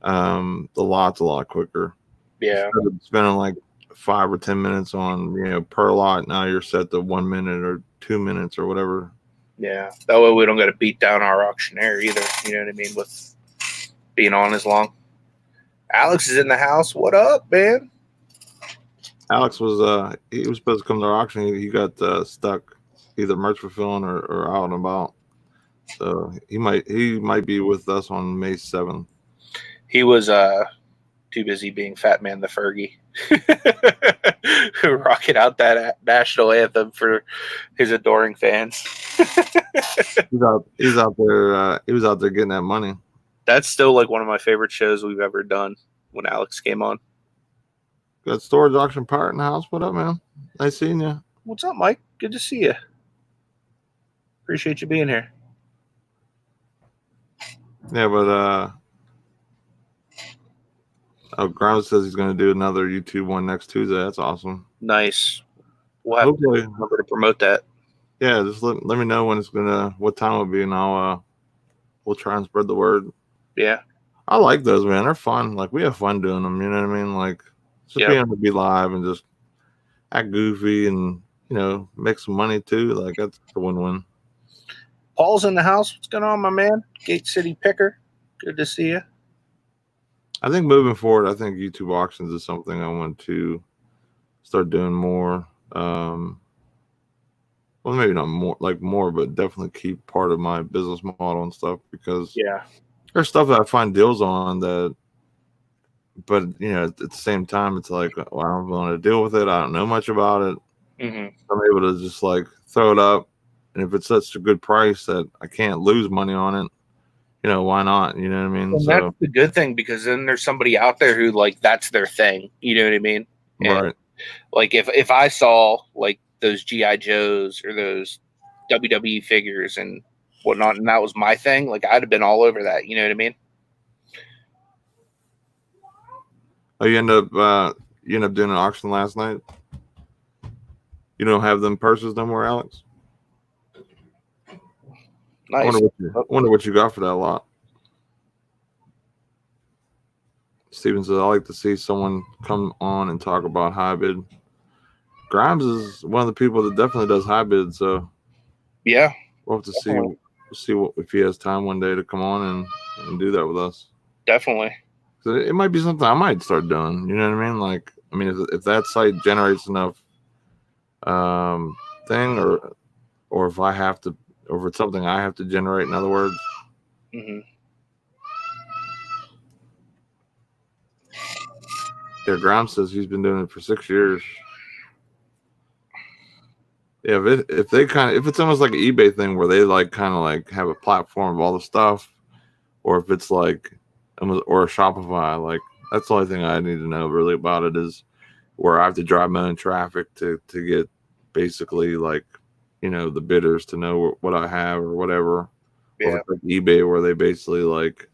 lots a lot quicker. Yeah. Instead of spending like 5 or 10 minutes on per lot, now you're set to 1 minute or 2 minutes or whatever. Yeah. That way we don't got to beat down our auctioneer either. You know what I mean? With being on as long. Alex is in the house. What up, man? Alex was he was supposed to come to our auction. He got stuck either merch fulfilling or out and about. So he might be with us on May 7th. He was too busy being Fat Man the Fergie. Rocking out that national anthem for his adoring fans. He's out there. He was out there getting that money. That's still like one of my favorite shows we've ever done when Alex came on. Got storage auction part in the house. What up, man? Nice seeing you. What's up, Mike? Good to see you. Appreciate you being here. Yeah, but Grimes says he's going to do another YouTube one next Tuesday. That's awesome. Nice. We'll have to remember to promote that. Yeah, just let me know when what time it'll be, and we'll try and spread the word. Yeah. I like those, man. They're fun. Like we have fun doing them. You know what I mean? Like just being able to be live and just act goofy and make some money too. Like that's a win-win. Paul's in the house. What's going on, my man? Gate City Picker. Good to see you. I think moving forward, I think YouTube auctions is something I want to start doing more. Well, maybe not more, but definitely keep part of my business model and stuff, because there's stuff that I find deals on but at the same time, it's like, well, I don't want to deal with it. I don't know much about it. Mm-hmm. I'm able to just like throw it up, and if it's such a good price that I can't lose money on it, why not? You know what I mean? And that's the good thing, because then there's somebody out there who like that's their thing. You know what I mean? And right. Like if I saw like those G.I. Joes or those WWE figures and whatnot, and that was my thing, like I'd have been all over that. You know what I mean? Oh, you end up doing an auction last night? You don't have them purses no more, Alex? Nice. I wonder what you got for that lot. Steven says, I like to see someone come on and talk about high bid. Grimes is one of the people that definitely does high bid, so Yeah, we'll have to definitely. see what, if he has time one day to come on and do that with us. Definitely. So it might be something I might start doing. You know what I mean? Like, I mean, if that site generates enough thing, or if I have to, or if it's something I have to generate. In other words. Mm-hmm. Yeah, Grimes says he's been doing it for 6 years. Yeah, if it's almost like an eBay thing where they like kind of like have a platform of all the stuff, or if it's like or a Shopify, like that's the only thing I need to know really about it is where I have to drive my own traffic to get basically like the bidders to know what I have or whatever. Yeah. Or if it's like eBay where they basically like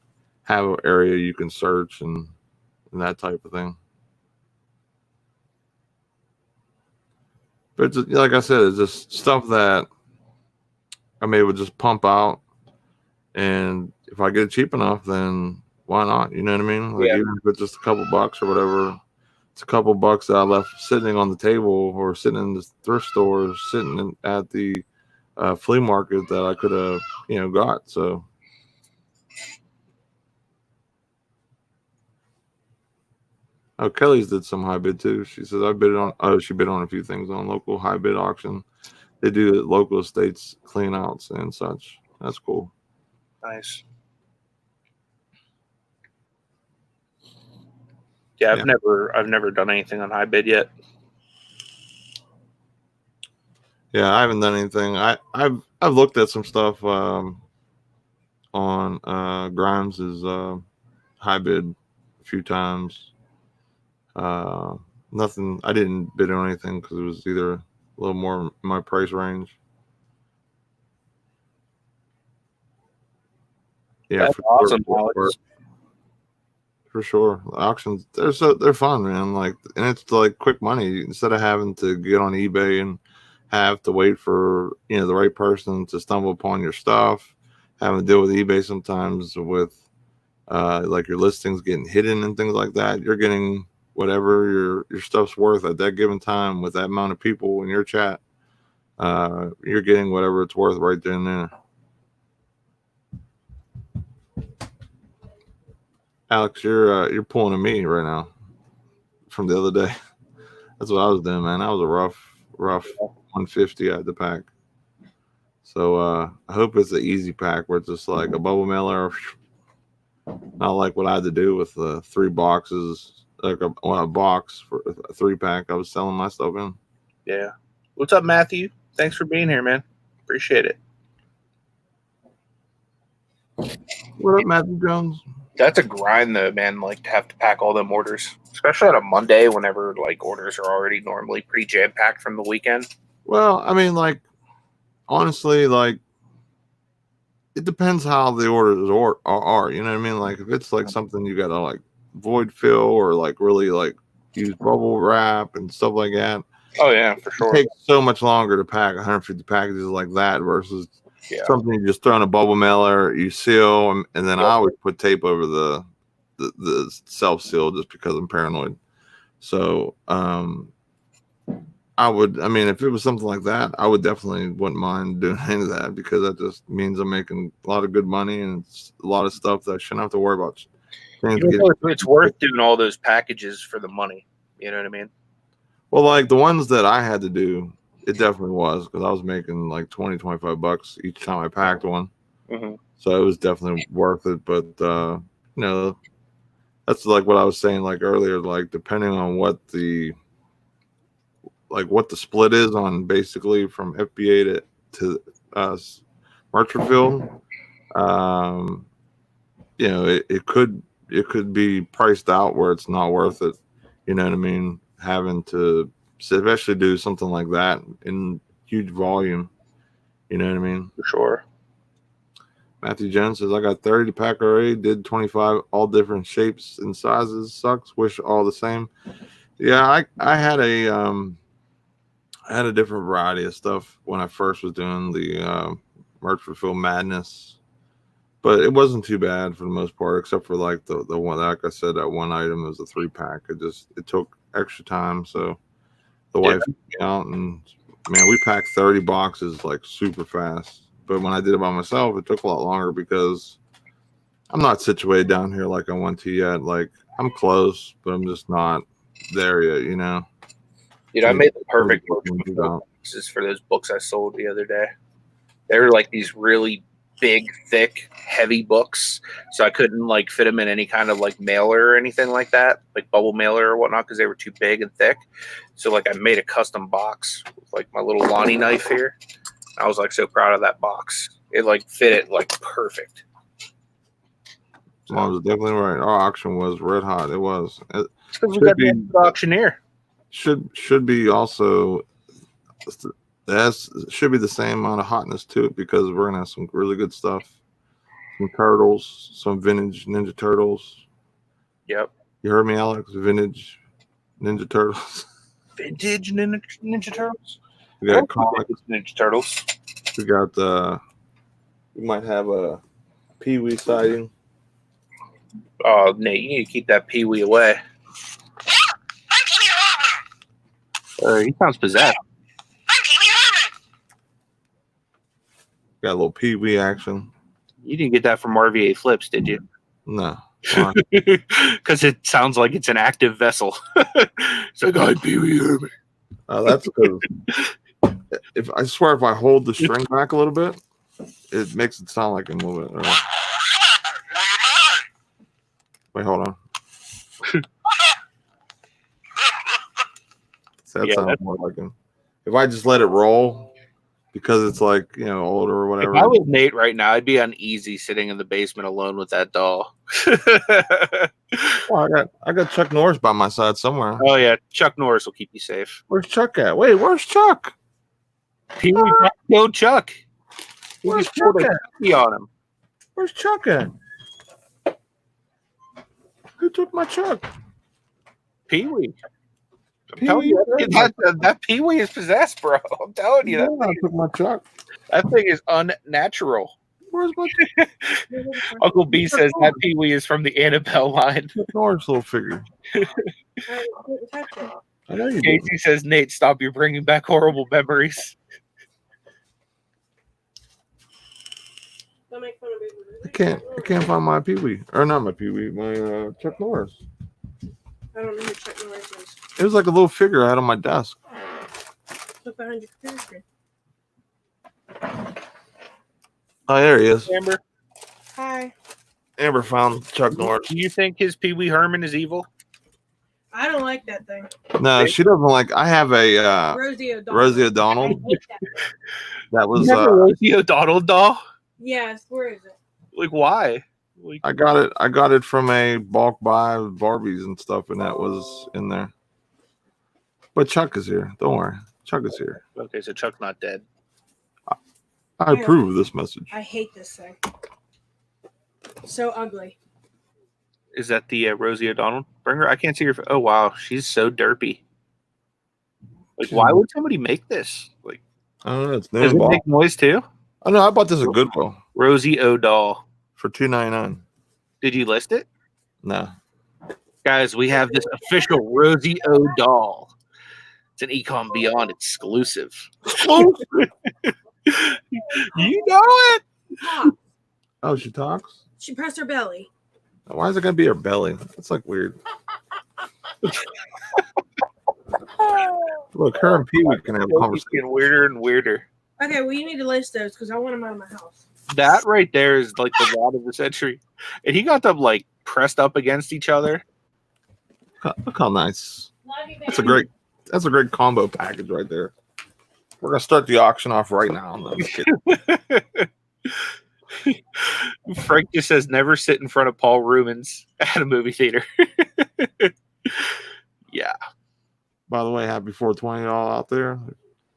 have an area you can search and that type of thing. But it's, like I said, it's just stuff that I'm able to just pump out, and if I get it cheap enough, then why not? You know what I mean? Like even if it's just a couple bucks or whatever, it's a couple bucks that I left sitting on the table or sitting in the thrift store, sitting at the flea market that I could have got. So. Oh, Kelly's did some high bid too. She says I bid on. Oh, she bid on a few things on local high bid auction. They do local estates clean outs and such. That's cool. Nice. Yeah, I've never done anything on high bid yet. Yeah, I haven't done anything. I've looked at some stuff on Grimes's high bid a few times. Nothing. I didn't bid on anything because it was either a little more in my price range. Yeah, that's awesome. For sure. The auctions they're fun, man. Like, and it's like quick money instead of having to get on eBay and have to wait for the right person to stumble upon your stuff. Having to deal with eBay sometimes with like your listings getting hidden and things like that. You're getting whatever your stuff's worth at that given time with that amount of people in your chat. You're getting whatever it's worth right there and there. Alex, you're pulling a me right now from the other day. That's what I was doing, man. That was a rough 150 I had to pack. So I hope it's an easy pack where it's just like a bubble mailer, not like what I had to do with the 3 boxes, like a box for a 3-pack I was selling my stuff in. Yeah. What's up, Matthew? Thanks for being here, man. Appreciate it. What up, Matthew Jones? That's a grind though, man, like to have to pack all them orders, especially on a Monday whenever like orders are already normally pretty jam-packed from the weekend. Well, I mean, like, honestly, like, it depends how the orders are, you know what I mean? Like, if it's like something you gotta like void fill or like really like use bubble wrap and stuff like that. Oh yeah, for sure. It takes so much longer to pack 150 packages like that versus something you just throw in a bubble mailer, you seal, and then I always put tape over the self seal just because I'm paranoid. So I mean, if it was something like that, I would definitely wouldn't mind doing any of that because that just means I'm making a lot of good money and it's a lot of stuff that I shouldn't have to worry about. It's worth doing all those packages for the money. You know what I mean? Well, like the ones that I had to do, it definitely was because I was making like $20-25 each time I packed one. Mm-hmm. So it was definitely worth it. But, that's like what I was saying like earlier, like depending on what the split is on basically from FBA to Marshallville, it could be priced out where it's not worth it. You know what I mean? Having to especially do something like that in huge volume. You know what I mean? For sure. Matthew Jones says, I got 30 to pack already, did 25, all different shapes and sizes. Sucks. Wish all the same. Yeah, I had a different variety of stuff when I first was doing the Merch Fulfill Madness. But it wasn't too bad for the most part, except for like the one, like I said, that one item was a 3-pack. It took extra time, so the wife took me out, and man, we packed 30 boxes like super fast. But when I did it by myself, it took a lot longer because I'm not situated down here like I want to yet. Like I'm close, but I'm just not there yet, you know. Dude, I made the perfect boxes for those books I sold the other day. They were like these really big, thick, heavy books, so I couldn't like fit them in any kind of like mailer or anything like that, like bubble mailer or whatnot, because they were too big and thick. So like I made a custom box with like my little Lonnie knife here. I was like so proud of that box. It like fit it like perfect. I was definitely right. Our auction was red hot. It was. It we got the auctioneer. Should be also. Should be the same amount of hotness to it because we're gonna have some really good stuff. Some turtles, some vintage Ninja Turtles. Yep. You heard me, Alex? Vintage Ninja Turtles. Vintage Ninja Turtles? We got comics. Ninja Turtles. We got we might have a Pee-wee sighting. Oh, Nate, you need to keep that Pee-wee away. He sounds possessed. Got a little Pee-wee action. You didn't get that from RVA Flips, did you? No. Because it sounds like it's an active vessel. It's like, I Pee-wee Herman. That's because if I hold the string back a little bit, it makes it sound like a movement. Right? Wait, hold on. That sounds more like him. If I just let it roll, because it's like, you know, older or whatever. If I was Nate right now, I'd be uneasy sitting in the basement alone with that doll. Well, I got Chuck Norris by my side somewhere. Oh yeah, Chuck Norris will keep you safe. Where's Chuck at? Wait, where's Chuck? Pee-wee, go Chuck. Where's Chuck at? On him. Where's Chuck at? Who took my Chuck? Pee-wee. I'm telling you, that Pee-wee is possessed, bro. I'm telling you, I took my Chuck. That thing is unnatural. Where's my Uncle B says that Pee-wee is from the Annabelle line. Norris little figure. I didn't touch it. I know you Casey did. says, Nate, stop! You're bringing back horrible memories. Don't make fun of me. I can't find my Pee-wee. Or not my Pee-wee, my Chuck Norris. I don't know who Chuck Norris is. It was like a little figure I had on my desk. Look behind your computer screen. Oh, there he is. Amber, Hi. Amber found Chuck Norris. do you think his Pee-wee Herman is evil? I don't like that thing. No, she doesn't like. I have a Rosie O'Donnell. Rosie O'Donnell. I hate that. That was You have a Rosie O'Donnell doll? Yes, where is it? Like, why? Like, I got it from a bulk buy of Barbies and stuff, and that was in there. But Chuck is here. Don't worry. Chuck is here. okay, so Chuck's not dead. I approve of this message. I hate this thing. So ugly. Is that the Rosie O'Donnell? Bring her. I can't see her. Oh wow, she's so derpy. Like, why would somebody make this? Like, I don't know. It's does new. it make noise too? Oh no, I bought this at Goodwill Rosie O'Doll. for $2.99. Did you list it? No. Guys, we have this official Rosie O'Doll. It's an Ecom Beyond exclusive. You know it. Talk. Oh, she talks? She pressed her belly. Why is it gonna be her belly? That's like weird. Look, her and Pee-wee can have a It's conversation. getting weirder and weirder. Okay, well, you need to list those because I want them out of my house. That right there is like the rod of the century. And he got them like pressed up against each other. Look how nice. Love you, That's a great combo package right there. We're gonna start the auction off right now. No, I'm kidding. Frank just says never sit in front of Paul Rubens at a movie theater. Yeah. By the way, happy 420 all out there.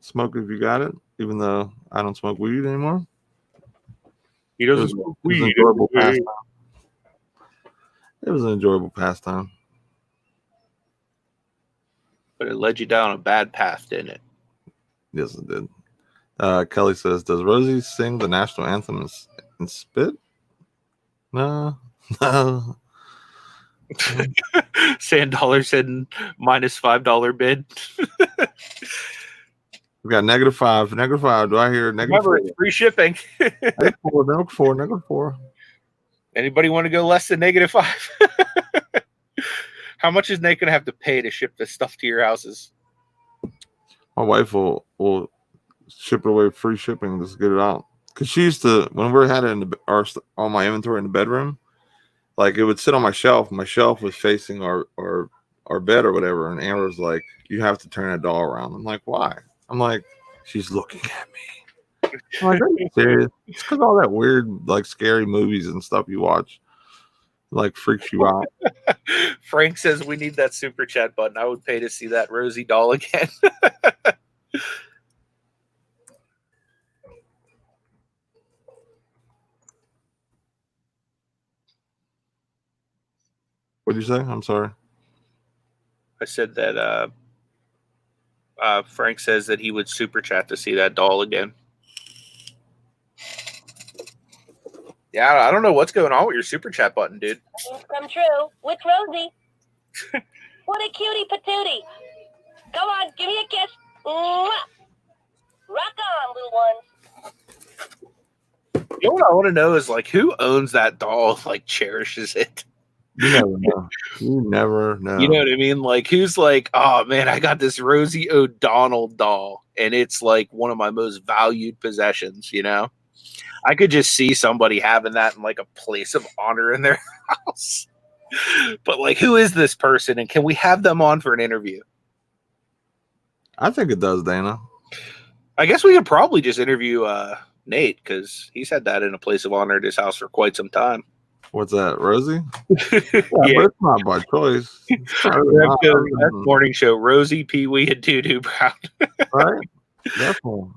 Smoke if you got it, even though I don't smoke weed anymore. He It doesn't was, smoke it was an weed. enjoyable pastime. It was an enjoyable pastime. But it led you down a bad path, didn't it? Yes, it did. Kelly says, "Does Rosie sing the national anthem in spit?" No, no. Sand Dollar said -$5 bid. We got -5. -5. Do I hear Remember, -4? it's free shipping. -4. Anybody want to go less than -5? How much is Nate going to have to pay to ship this stuff to your houses? My wife will ship it away free shipping. Just get it out. Because she used to, when we had it in all my inventory in the bedroom, like it would sit on my shelf. My shelf was facing our bed or whatever. And Amber's like, you have to turn that doll around. I'm like, why? I'm like, she's looking at me. I'm like, are you serious? It's because all that weird, like scary movies and stuff you watch, like freaks you out. Frank says we need that super chat button. I would pay to see that Rosie doll again. What did you say? I'm sorry. I said that Frank says that he would super chat to see that doll again. Yeah, I don't know what's going on with your super chat button, dude. Come true with Rosie. What a cutie patootie. Come on, give me a kiss. Mwah. Rock on, little ones. You know what I want to know is like who owns that doll, like cherishes it. You never know. You never know. You know what I mean? Like who's like, oh man, I got this Rosie O'Donnell doll, and it's like one of my most valued possessions, you know? I could just see somebody having that in like a place of honor in their house. But like, who is this person, and can we have them on for an interview? I think it does, Dana. I guess we could probably just interview Nate because he's had that in a place of honor at his house for quite some time. What's that, Rosie? Yeah, But it's not by choice. That morning show, Rosie, Pee Wee, and Doo Doo Brown. Right? Definitely.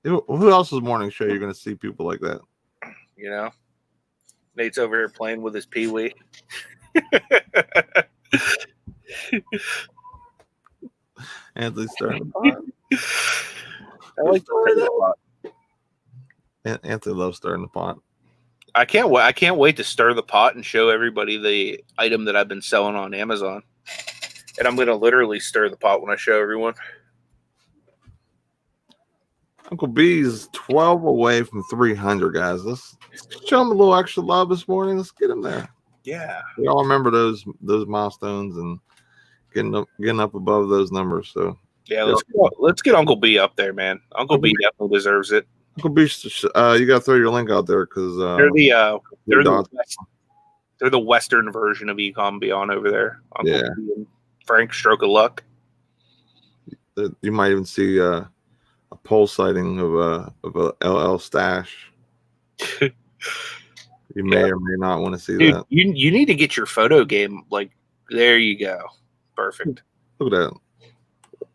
Who else's morning show you're going to see people like that? You know, Nate's over here playing with his Pee Wee. Anthony's stirring the pot. I like to stir the pot. Anthony loves stirring the pot. I can't wait to stir the pot and show everybody the item that I've been selling on Amazon. And I'm going to literally stir the pot when I show everyone. Uncle B's 12 away from 300, guys. Let's show him a little extra love this morning. Let's get him there. Yeah. We all remember those milestones and getting up above those numbers. So yeah, let's get Uncle B up there, man. Uncle B definitely deserves it. Uncle B, you got to throw your link out there because they're the Western version of Ecom Beyond over there. Uncle yeah. B and Frank, stroke of luck. You might even see a pole sighting of a LL stash. You may or may not want to see that. You need to get your photo game. Like, there you go. Perfect. Look at that.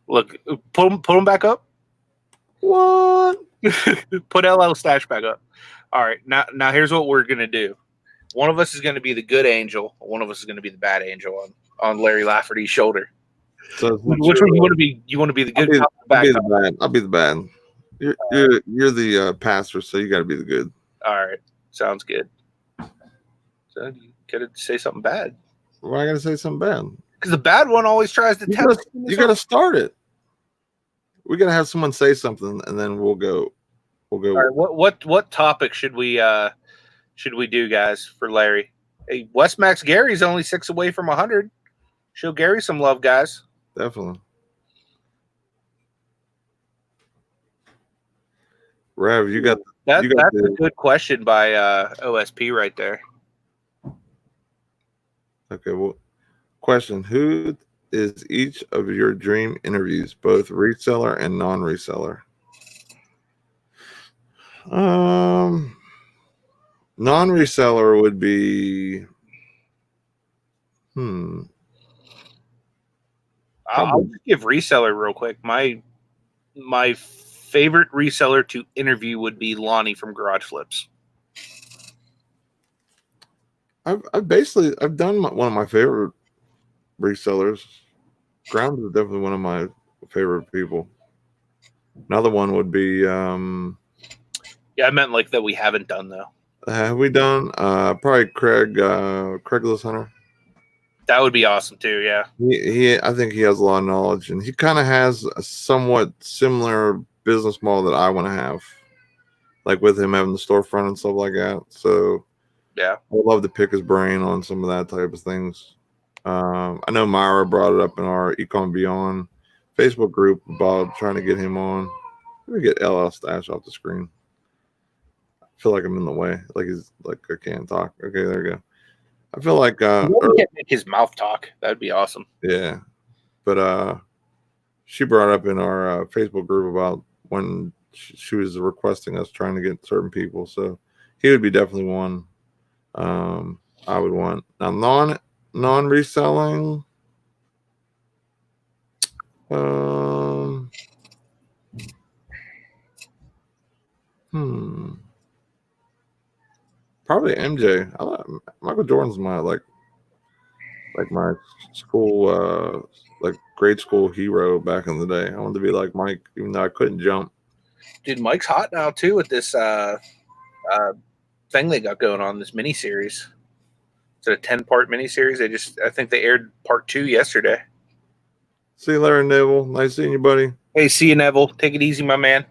Look, put them back up. What? Put LL stash back up. All right. Now here's what we're gonna do. One of us is gonna be the good angel. One of us is gonna be the bad angel on Larry Lafferty's shoulder. So which one you want to be? You want to be the good? I'll be the bad. You're the pastor, so you got to be the good. All right, sounds good. So you gotta say something bad. Why I gotta say something bad? Because the bad one always tries to tell. You gotta start it. We're gonna have someone say something, and then we'll go. All right, what topic should we do, guys, for Larry? Hey, West Max Gary's only 6 away from 100. Show Gary some love, guys. Definitely. Rev, you got that. That's a good question by OSP right there. Okay, well, question: who is each of your dream interviews, both reseller and non-reseller? Non-reseller would be I'll just give reseller real quick. My favorite reseller to interview would be Lonnie from Garage Flips. I've done one of my favorite resellers. Ground is definitely one of my favorite people. Another one would be yeah, I meant like that we haven't done though. Have we done probably Craigslist Hunter? That would be awesome too. Yeah. I think he has a lot of knowledge, and he kind of has a somewhat similar business model that I want to have, like with him having the storefront and stuff like that. So Yeah. I would love to pick his brain on some of that type of things. I know Myra brought it up in our Ecom Beyond Facebook group about trying to get him on. Let me get LL Stash off the screen. I feel like I'm in the way. Like he's like I can't talk. Okay, there we go. I feel like He can't make his mouth talk. That'd be awesome. yeah. But she brought up in our Facebook group about when she was requesting us trying to get certain people. So he would be definitely one I would want. Now non-reselling. Probably MJ. Michael Jordan's my like my school like grade school hero back in the day. I wanted to be like Mike, even though I couldn't jump. Dude, Mike's hot now too with this thing they got going on, this miniseries. It's a 10-part miniseries. I think they aired part 2 yesterday. See you later, Neville. Nice seeing you, buddy. Hey, see you, Neville. Take it easy, my man.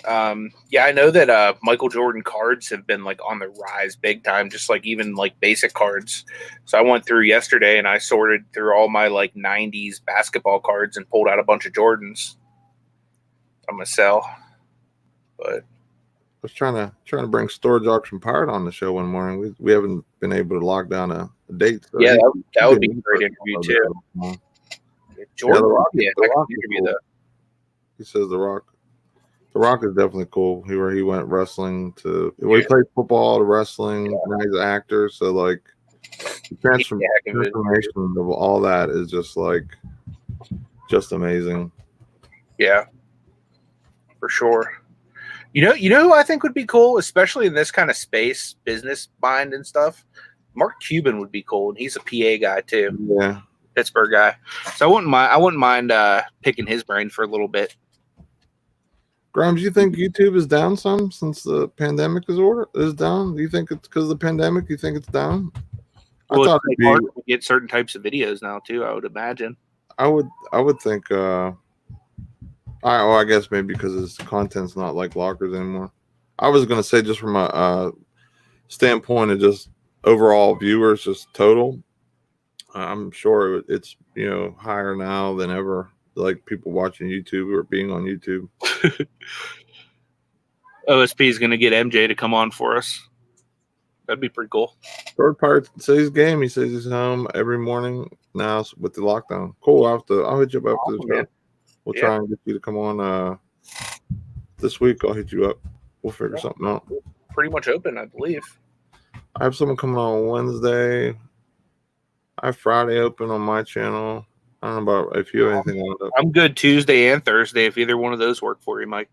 Yeah, I know that Michael Jordan cards have been like on the rise big time, just like even like basic cards. So I went through yesterday and I sorted through all my like 90s basketball cards and pulled out a bunch of Jordans. I'm gonna sell, but I was trying to bring Storage Auction Pirate on the show one morning. We haven't been able to lock down a date. So yeah, that would be a great interview too. Jordan, The Rock, yeah, the Rock interview cool. though. He says The Rock. The Rock is definitely cool. He went wrestling to he played football to wrestling. Now he's an actor. So like the transformation of all that is just amazing. Yeah, for sure. You know who I think would be cool, especially in this kind of space, business mind and stuff? Mark Cuban would be cool, and he's a PA guy too. Yeah. Pittsburgh guy. So I wouldn't mind picking his brain for a little bit. Grimes, you think YouTube is down some since the pandemic is down? Do you think it's because of the pandemic? You think it's down? Well, I thought it's hard to get certain types of videos now too, I would imagine. I would think I guess maybe because his content's not like lockers anymore. I was gonna say just from a standpoint of just overall viewers, just total. I'm sure it's higher now than ever. Like people watching YouTube or being on YouTube. OSP is gonna get MJ to come on for us. That'd be pretty cool. Third Pirate says game. He says he's home every morning now with the lockdown. Cool. I'll hit you up after the show. We'll try and get you to come on this week. I'll hit you up. We'll figure something out. Pretty much open, I believe. I have someone coming on Wednesday. I have Friday open on my channel. I don't know about if you have anything on it. I'm good Tuesday and Thursday if either one of those work for you, Mike.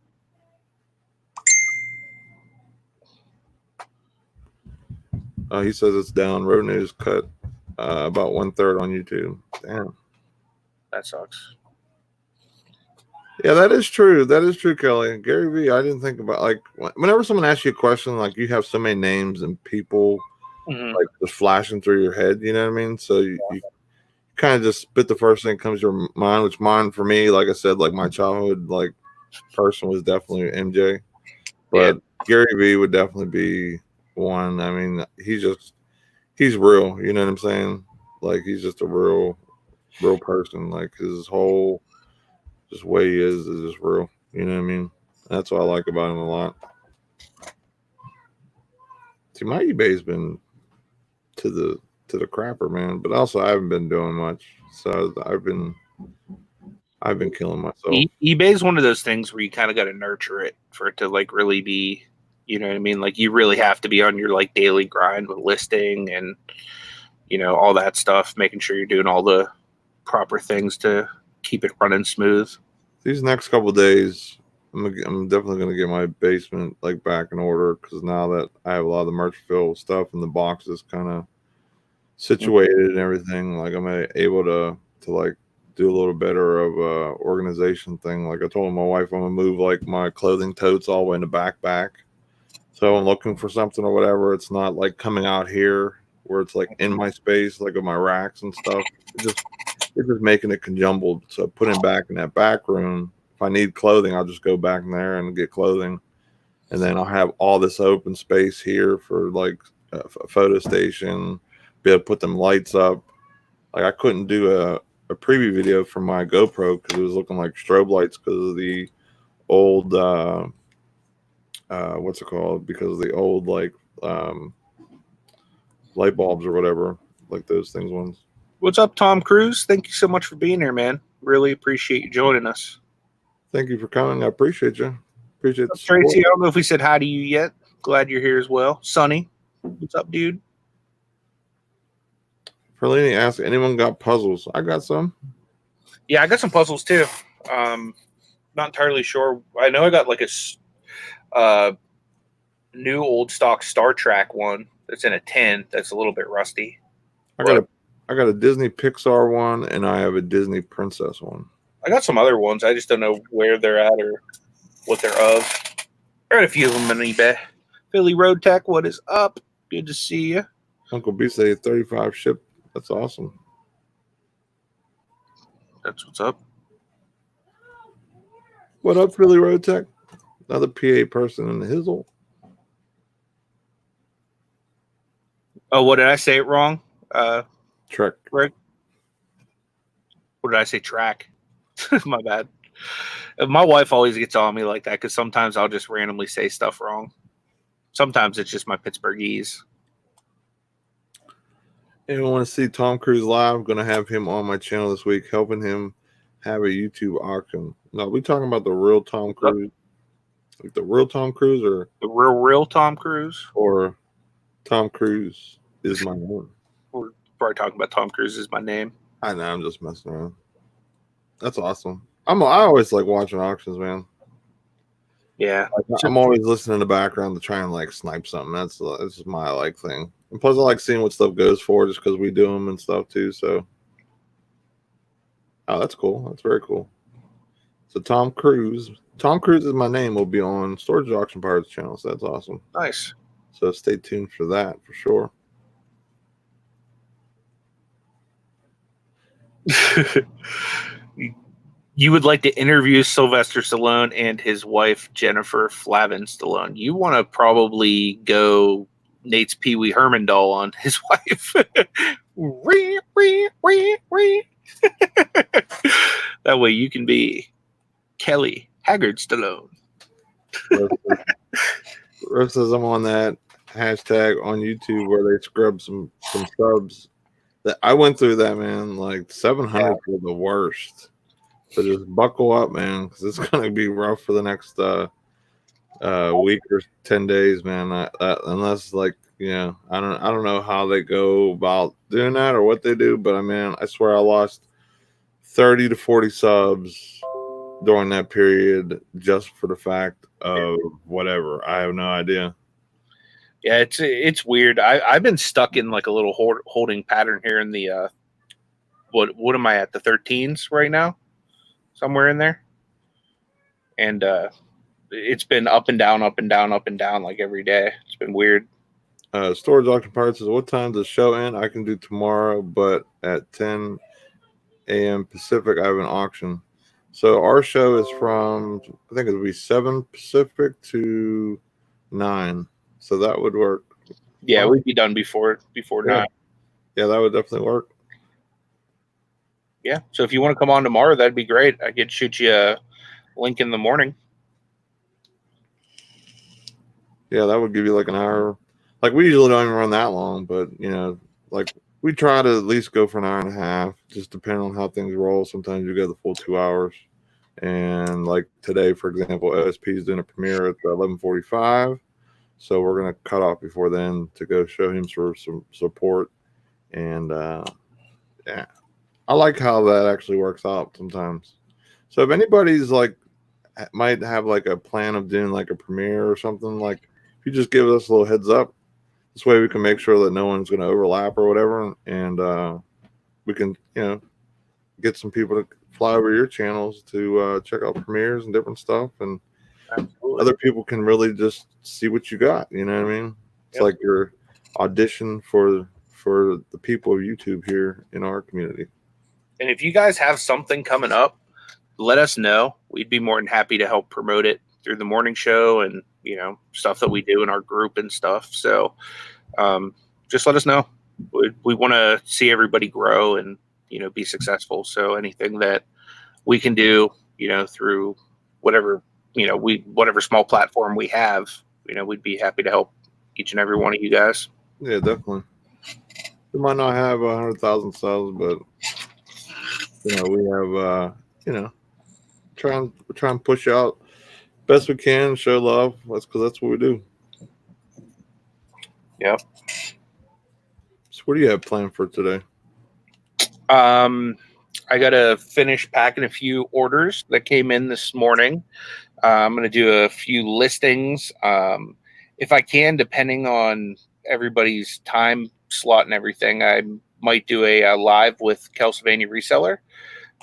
He says it's down. Road News cut about 1/3 on YouTube. Damn. That sucks. Yeah, that is true. That is true, Kelly. Gary V, I didn't think about like whenever someone asks you a question, like you have so many names and people like just flashing through your head, you know what I mean? So you kind of just spit the first thing that comes to your mind, which mine for me, like I said, like my childhood like person was definitely MJ. But Gary V would definitely be one. I mean, he's real, you know what I'm saying? Like he's just a real person. Like his whole just way he is just real. You know what I mean? That's what I like about him a lot. See, my eBay's been to the crapper, man. But also I haven't been doing much. So I've been killing myself. eBay is one of those things where you kind of got to nurture it for it to like really be, you know what I mean? Like you really have to be on your like daily grind with listing and all that stuff, making sure you're doing all the proper things to keep it running smooth. These next couple of days, I'm definitely gonna get my basement like back in order because now that I have a lot of the Merchville stuff and the boxes kind of situated and everything, like I'm able to like do a little better of a organization thing. Like I told my wife, I'm gonna move like my clothing totes all the way in the back, So I'm looking for something or whatever. It's not like coming out here where it's like in my space, like with my racks and stuff. It's just making it conjumbled. So putting it back in that back room. If I need clothing, I'll just go back in there and get clothing. And then I'll have all this open space here for like a photo station, be able to put them lights up. Like I couldn't do a preview video for my GoPro because it was looking like strobe lights because of the old what's it called? Because of the old like light bulbs or whatever, like those things ones. What's up, Tom Cruise? Thank you so much for being here, man. Really appreciate you joining us. Thank you for coming. I appreciate you. Appreciate the Tracy, I don't know if we said hi to you yet. Glad you're here as well. Sonny, what's up, dude? Perlini asked, anyone got puzzles? I got some. Yeah, I got some puzzles too. Not entirely sure. I know I got like a new old stock Star Trek one that's in a tin that's a little bit rusty. I got a Disney Pixar one and I have a Disney Princess one. I got some other ones. I just don't know where they're at or what they're of. I got a few of them on eBay. Philly Road Tech, what is up? Good to see you. Uncle B said 35 ship. That's awesome. That's what's up. What up, Philly Road Tech? Another PA person in the hizzle. Oh, what did I say it wrong? Trek. Rick? What did I say? Track. My bad. My wife always gets on me like that because sometimes I'll just randomly say stuff wrong. Sometimes it's just my Pittsburghese. Anyone want to see Tom Cruise live? I'm going to have him on my channel this week, helping him have a YouTube auction. No, we talking about the real Tom Cruise? Like the real Tom Cruise or the real Tom Cruise? Or Tom Cruise is my name. We're probably talking about Tom Cruise is my name. I know, I'm just messing around. That's awesome. I always like watching auctions, man. Yeah. Like, I'm always listening in the background to try and like snipe something. That's my like thing. And plus I like seeing what stuff goes for just because we do them and stuff too. So oh, that's cool. That's very cool. So Tom Cruise is my name, will be on Storage Auction Pirates channel. So that's awesome. Nice. So stay tuned for that for sure. You would like to interview Sylvester Stallone and his wife, Jennifer Flavin Stallone. You want to probably go Nate's Pee Wee Herman doll on his wife. That way you can be Kelly Haggard Stallone. Rose says I'm on that hashtag on YouTube where they scrub some subs. That I went through that, man. Like 700 were the worst. So just buckle up, man, because it's gonna be rough for the next week or 10 days, man. Unless like I don't know how they go about doing that or what they do, but I mean, I swear I lost 30 to 40 subs during that period just for the fact of whatever. I have no idea. Yeah, it's weird. I've been stuck in like a little holding pattern here in the what am I at, the 13s right now? Somewhere in there. And it's been up and down, up and down, up and down like every day. It's been weird. Storage Auction Parts says, what time does the show end? I can do tomorrow, but at 10 a.m. Pacific, I have an auction. So our show is from, I think it'll be 7 Pacific to 9. So that would work. Yeah, we'd be done before 9. Yeah, that would definitely work. Yeah. So if you want to come on tomorrow, that'd be great. I could shoot you a link in the morning. Yeah, that would give you like an hour. Like we usually don't even run that long, but like we try to at least go for an hour and a half, just depending on how things roll. Sometimes you go the full 2 hours. And like today, for example, OSP is doing a premiere at 11:45. So we're going to cut off before then to go show him some support. And yeah, I like how that actually works out sometimes. So if anybody's like, might have like a plan of doing like a premiere or something, like if you just give us a little heads up, this way we can make sure that no one's going to overlap or whatever. And we can, get some people to fly over your channels to check out premieres and different stuff. And other people can really just see what you got. You know what I mean? It's Yep. like your audition for the people of YouTube here in our community. And if you guys have something coming up, let us know. We'd be more than happy to help promote it through the morning show and, stuff that we do in our group and stuff. So just let us know. We want to see everybody grow and, be successful. So anything that we can do, through whatever, whatever small platform we have, we'd be happy to help each and every one of you guys. Yeah, definitely. We might not have 100,000 subs, but we have try and push out best we can, show love. That's what we do. Yeah. So what do you have planned for today? I got to finish packing a few orders that came in this morning. I'm going to do a few listings. If I can, depending on everybody's time slot and everything, I might do a live with Kelsylvania Reseller.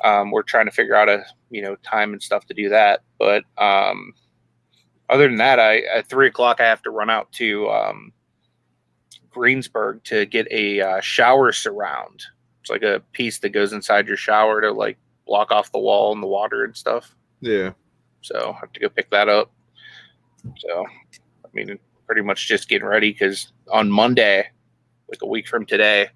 We're trying to figure out a time and stuff to do that. But other than that, at 3:00 I have to run out to Greensburg to get a shower surround. It's like a piece that goes inside your shower to like block off the wall and the water and stuff. Yeah. So I have to go pick that up. So, pretty much just getting ready because on Monday, like a week from today,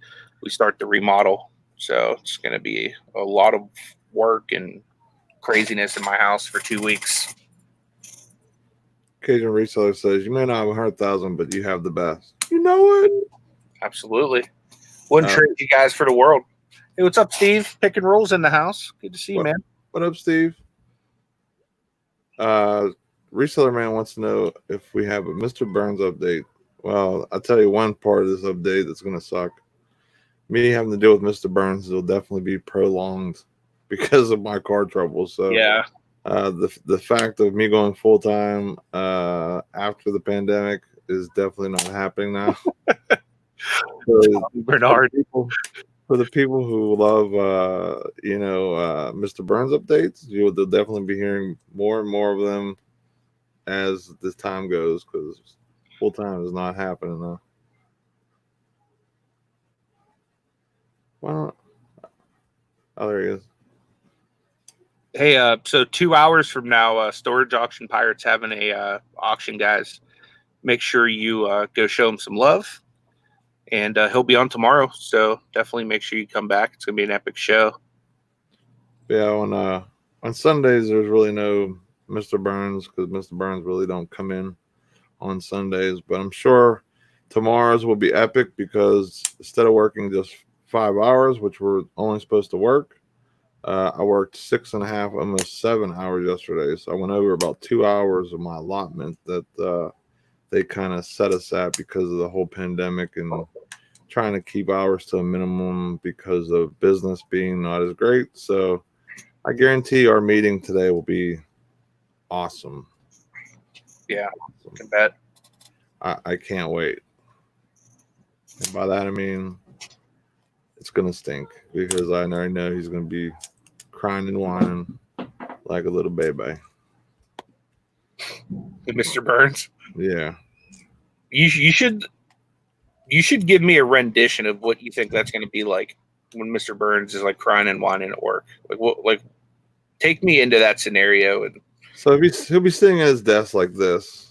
we start the remodel. So it's going to be a lot of work and craziness in my house for 2 weeks. Cajun Reseller says, you may not have 100,000, but you have the best. You know it? Absolutely. Wouldn't trade you guys for the world. Hey, what's up, Steve? Picking rolls in the house. Good to see you, man. What up, Steve? Reseller Man wants to know if we have a Mr. Burns update. Well, I'll tell you one part of this update that's going to suck. Me having to deal with Mr. Burns will definitely be prolonged because of my car trouble. So yeah, the fact of me going full time after the pandemic is definitely not happening now. Bernard, for the people who love Mr. Burns updates, they'll definitely be hearing more and more of them as this time goes, because full time is not happening now. Why not? Oh, there he is. Hey, so 2 hours from now, Storage Auction Pirates having a auction, guys. Make sure you go show him some love, and he'll be on tomorrow. So definitely make sure you come back. It's gonna be an epic show. Yeah, on Sundays there's really no Mr. Burns because Mr. Burns really don't come in on Sundays. But I'm sure tomorrow's will be epic because instead of working just 5 hours, which we're only supposed to work, I worked 6.5, almost 7 hours yesterday. So I went over about 2 hours of my allotment that they kind of set us at because of the whole pandemic and trying to keep hours to a minimum because of business being not as great. So I guarantee our meeting today will be awesome. Yeah, I can bet. I can't wait. And by that I mean it's gonna stink because I already know he's gonna be crying and whining like a little baby. Mr. Burns. Yeah. You should give me a rendition of what you think that's going to be like when Mr. Burns is like crying and whining at work. Like take me into that scenario. And so he'll be sitting at his desk like this,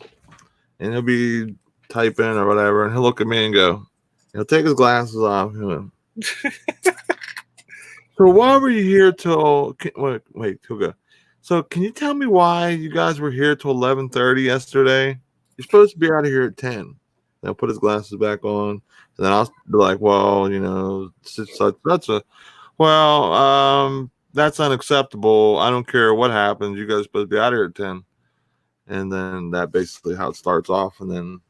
and he'll be typing or whatever, and he'll look at me and go, he'll take his glasses off. So why were you here till wait, he'll go. So can you tell me why you guys were here till 11:30 yesterday? You're supposed to be out of here at 10. And I'll put his glasses back on, and then I'll be like, well, that's unacceptable. I don't care what happens. You guys are supposed to be out of here at 10. And then that basically how it starts off. And then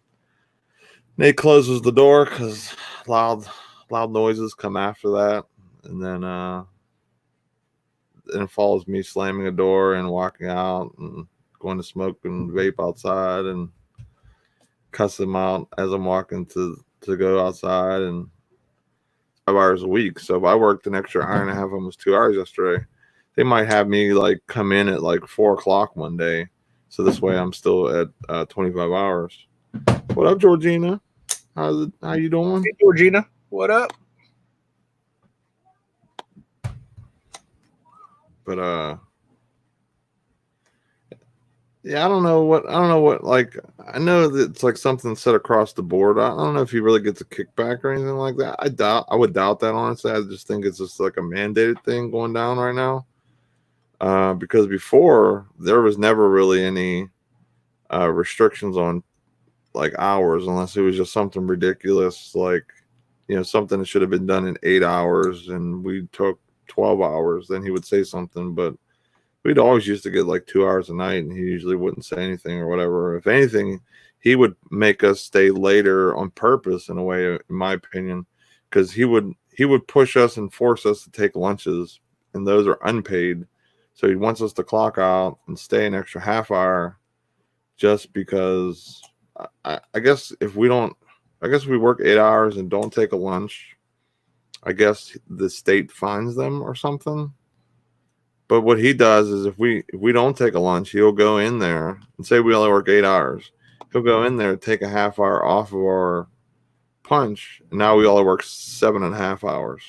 Nate closes the door because loud noises come after that. And then it follows me slamming a door and walking out and going to smoke and vape outside and cuss him out as I'm walking to go outside, and 5 hours a week. So if I worked an extra hour and a half, almost 2 hours yesterday, they might have me like come in at like 4:00 one day So this way I'm still at 25 hours. What up, Georgina? How you doing? Hey, Georgina, what up? But yeah, I don't know what like I know that it's like something set across the board. I don't know if he really gets a kickback or anything like that. I would doubt that, honestly. I just think it's just like a mandated thing going down right now. Because before there was never really any restrictions on like hours unless it was just something ridiculous, like something that should have been done in 8 hours and we took 12 hours. Then he would say something, but we'd always used to get like 2 hours a night, and he usually wouldn't say anything or whatever. If anything, he would make us stay later on purpose, in a way, in my opinion, because he would push us and force us to take lunches, and those are unpaid. So he wants us to clock out and stay an extra half hour, just because. I guess if we don't, I guess we work 8 hours and don't take a lunch, I guess the state fines them or something. But what he does is if we don't take a lunch, he'll go in there and say we only work 8 hours. He'll go in there, take a half hour off of our punch, and now we only work 7.5 hours.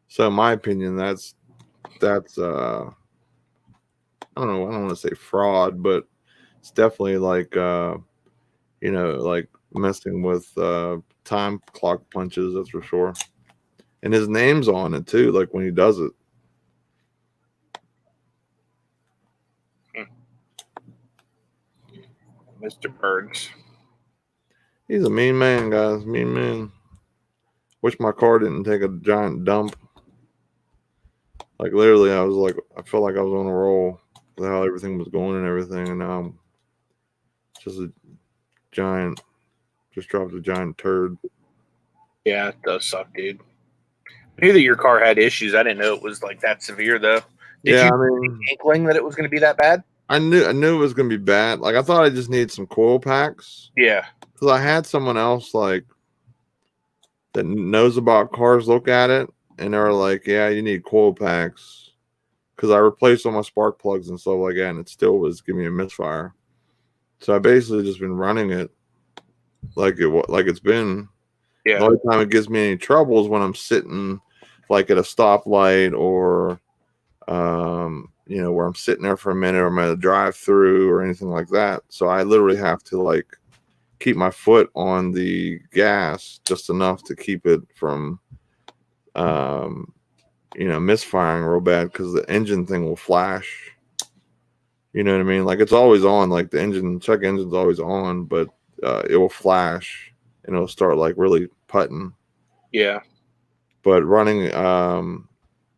So in my opinion, that's I don't know, I don't want to say fraud, but it's definitely like like messing with time clock punches, that's for sure. And his name's on it too, like when he does it. Mr. Burns. He's a mean man, guys. Mean man. Wish my car didn't take a giant dump. Like literally, I felt like I was on a roll with how everything was going and everything, and now I'm just dropped a giant turd. Yeah, it does suck, dude. I knew that your car had issues. I didn't know it was like that severe, though. Did you have an inkling that it was going to be that bad? I knew it was going to be bad. Like I thought I just needed some coil packs. Yeah. Because I had someone else like that knows about cars look at it, and they're like, "Yeah, you need coil packs." Because I replaced all my spark plugs and stuff like that, and it still was giving me a misfire. So I basically just been running it like it's been. Yeah. The only time it gives me any trouble is when I'm sitting like at a stoplight or where I'm sitting there for a minute, or I'm at a drive through or anything like that. So I literally have to like keep my foot on the gas just enough to keep it from misfiring real bad, because the engine thing will flash. You know what I mean? Like it's always on, like the check engine's always on, but it will flash and it'll start like really putting. Yeah. But running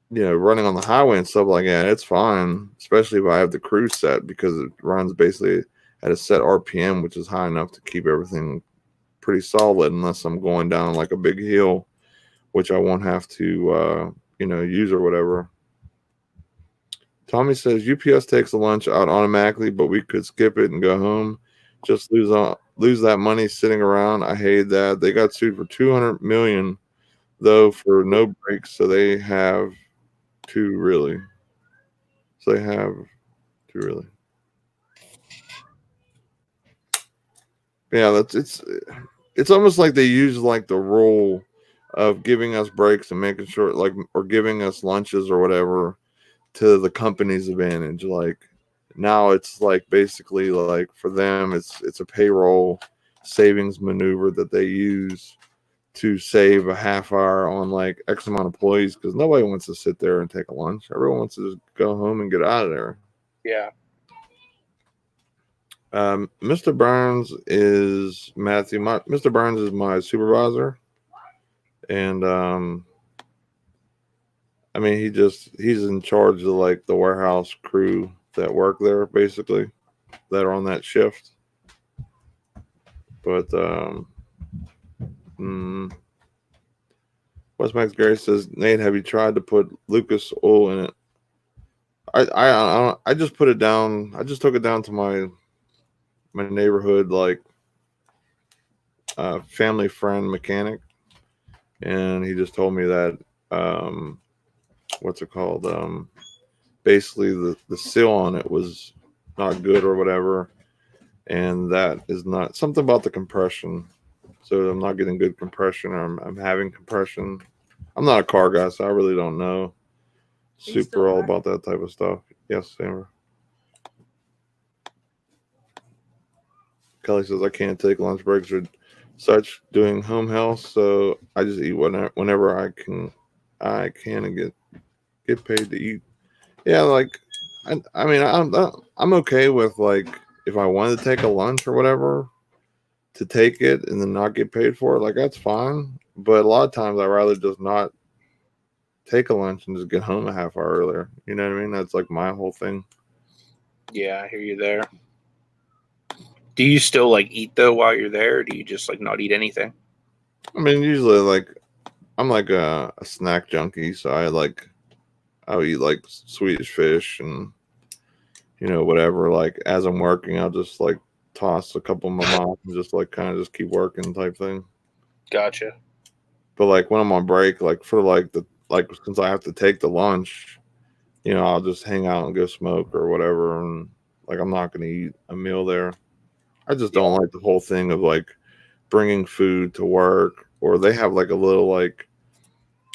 running on the highway and stuff like that, it's fine, especially if I have the cruise set, because it runs basically at a set RPM, which is high enough to keep everything pretty solid, unless I'm going down like a big hill, which I won't have to use or whatever. Tommy says UPS takes the lunch out automatically, but we could skip it and go home. Just lose that money sitting around. I hate that. They got sued for $200 million though for no breaks, so they have to really. Yeah, it's almost like they use like the rule of giving us breaks and making sure, like, or giving us lunches or whatever to the company's advantage. Like now it's like basically like for them it's a payroll savings maneuver that they use to save a half hour on like X amount of employees, because nobody wants to sit there and take a lunch. Everyone wants to just go home and get out of there. Yeah. Mr. Burns is Matthew. Mr. Burns is my supervisor, and I mean he's in charge of like the warehouse crew that work there, basically, that are on that shift. But West Max Gary says, Nate, have you tried to put Lucas oil in it? I just put it down. I just took it down to my neighborhood like family friend mechanic, and he just told me that what's it called? Basically the seal on it was not good or whatever, and that is not something about the compression. So I'm not getting good compression, or I'm having compression. I'm not a car guy, so I really don't know super all about that type of stuff. Yes, Amber. Kelly says I can't take lunch breaks or such doing home health, so I just eat whenever I can and get paid to eat. Yeah, like I mean I'm okay with like if I wanted to take a lunch or whatever to take it and then not get paid for it, like that's fine. But a lot of times I'd rather just not take a lunch and just get home a half hour earlier. You know what I mean? That's like my whole thing. Yeah, I hear you there. Do you still like eat though while you're there, or do you just like not eat anything? I mean, usually like I'm like a snack junkie, so I'll eat like Swedish fish and whatever. Like as I'm working, I'll just like toss a couple of my mom and just like kind of just keep working type thing. Gotcha. But like when I'm on break, like for like since I have to take the lunch, I'll just hang out and go smoke or whatever, and like I'm not gonna eat a meal there. I just don't like the whole thing of like bringing food to work, or they have like a little like.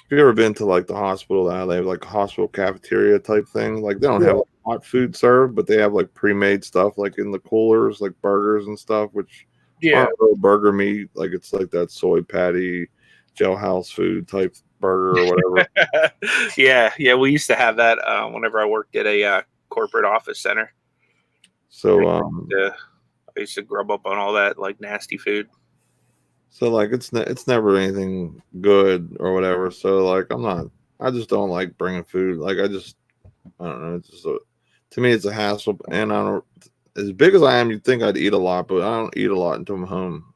Have you ever been to like the hospital? They have like a hospital cafeteria type thing. Like they don't have like, hot food served, but they have like pre-made stuff like in the coolers, like burgers and stuff, which aren't real burger meat. Like it's like that soy patty, jailhouse food type burger or whatever. yeah. We used to have that whenever I worked at a corporate office center. So I used to grub up on all that like nasty food. So like it's never anything good or whatever. So like I just don't like bringing food. Like I don't know. It's just to me it's a hassle. And I don't, as big as I am, you'd think I'd eat a lot, but I don't eat a lot until I'm home.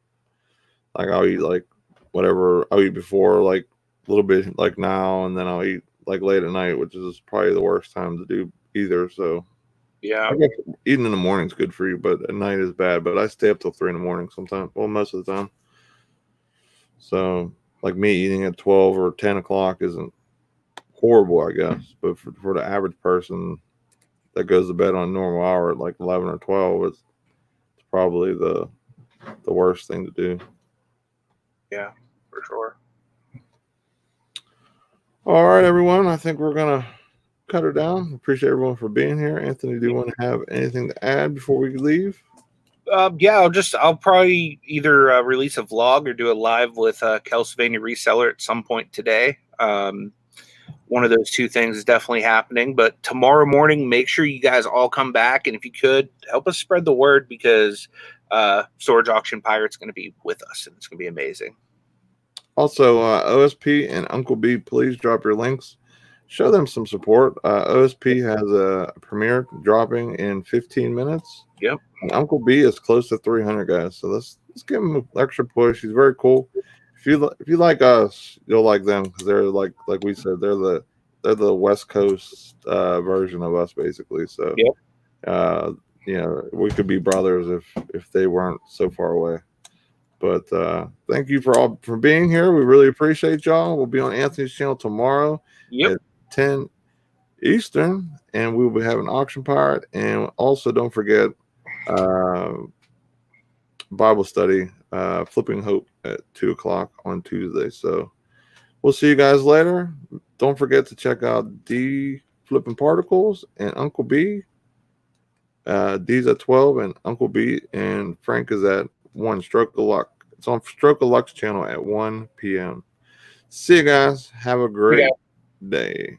Like I'll eat like whatever I'll eat before, like a little bit like now, and then I'll eat like late at night, which is probably the worst time to do either. So yeah, I guess eating in the morning is good for you, but at night is bad. But I stay up till 3 a.m. sometimes. Well, most of the time. So, like me eating at 12 or 10 o'clock isn't horrible, I guess. But for the average person that goes to bed on a normal hour at like 11 or 12, it's probably the worst thing to do. Yeah, for sure. All right, everyone. I think we're going to cut her down. Appreciate everyone for being here. Anthony, do you want to have anything to add before we leave? Yeah, I'll probably either release a vlog or do a live with Kelsylvania Reseller at some point today. One of those two things is definitely happening. But tomorrow morning, make sure you guys all come back, and if you could, help us spread the word because Storage Auction Pirate's going to be with us, and it's going to be amazing. Also, OSP and Uncle B, please drop your links. Show them some support. OSP has a premiere dropping in 15 minutes. Yep. And Uncle B is close to 300 guys. So let's give him an extra push. He's very cool. If you like us, you'll like them because they're like we said, they're the West Coast version of us basically. So we could be brothers if they weren't so far away. But thank you for being here. We really appreciate y'all. We'll be on Anthony's channel tomorrow at 10 Eastern, and we will be having Auction Pirate. And also, don't forget Bible study, Flipping Hope at 2 o'clock on Tuesday. So we'll see you guys later. Don't forget to check out D Flipping Particles and Uncle B. D's at 12, and Uncle B and Frank is at 1. Stroke of Luck. It's on Stroke of Luck's channel at 1 p.m. See you guys. Have a great day.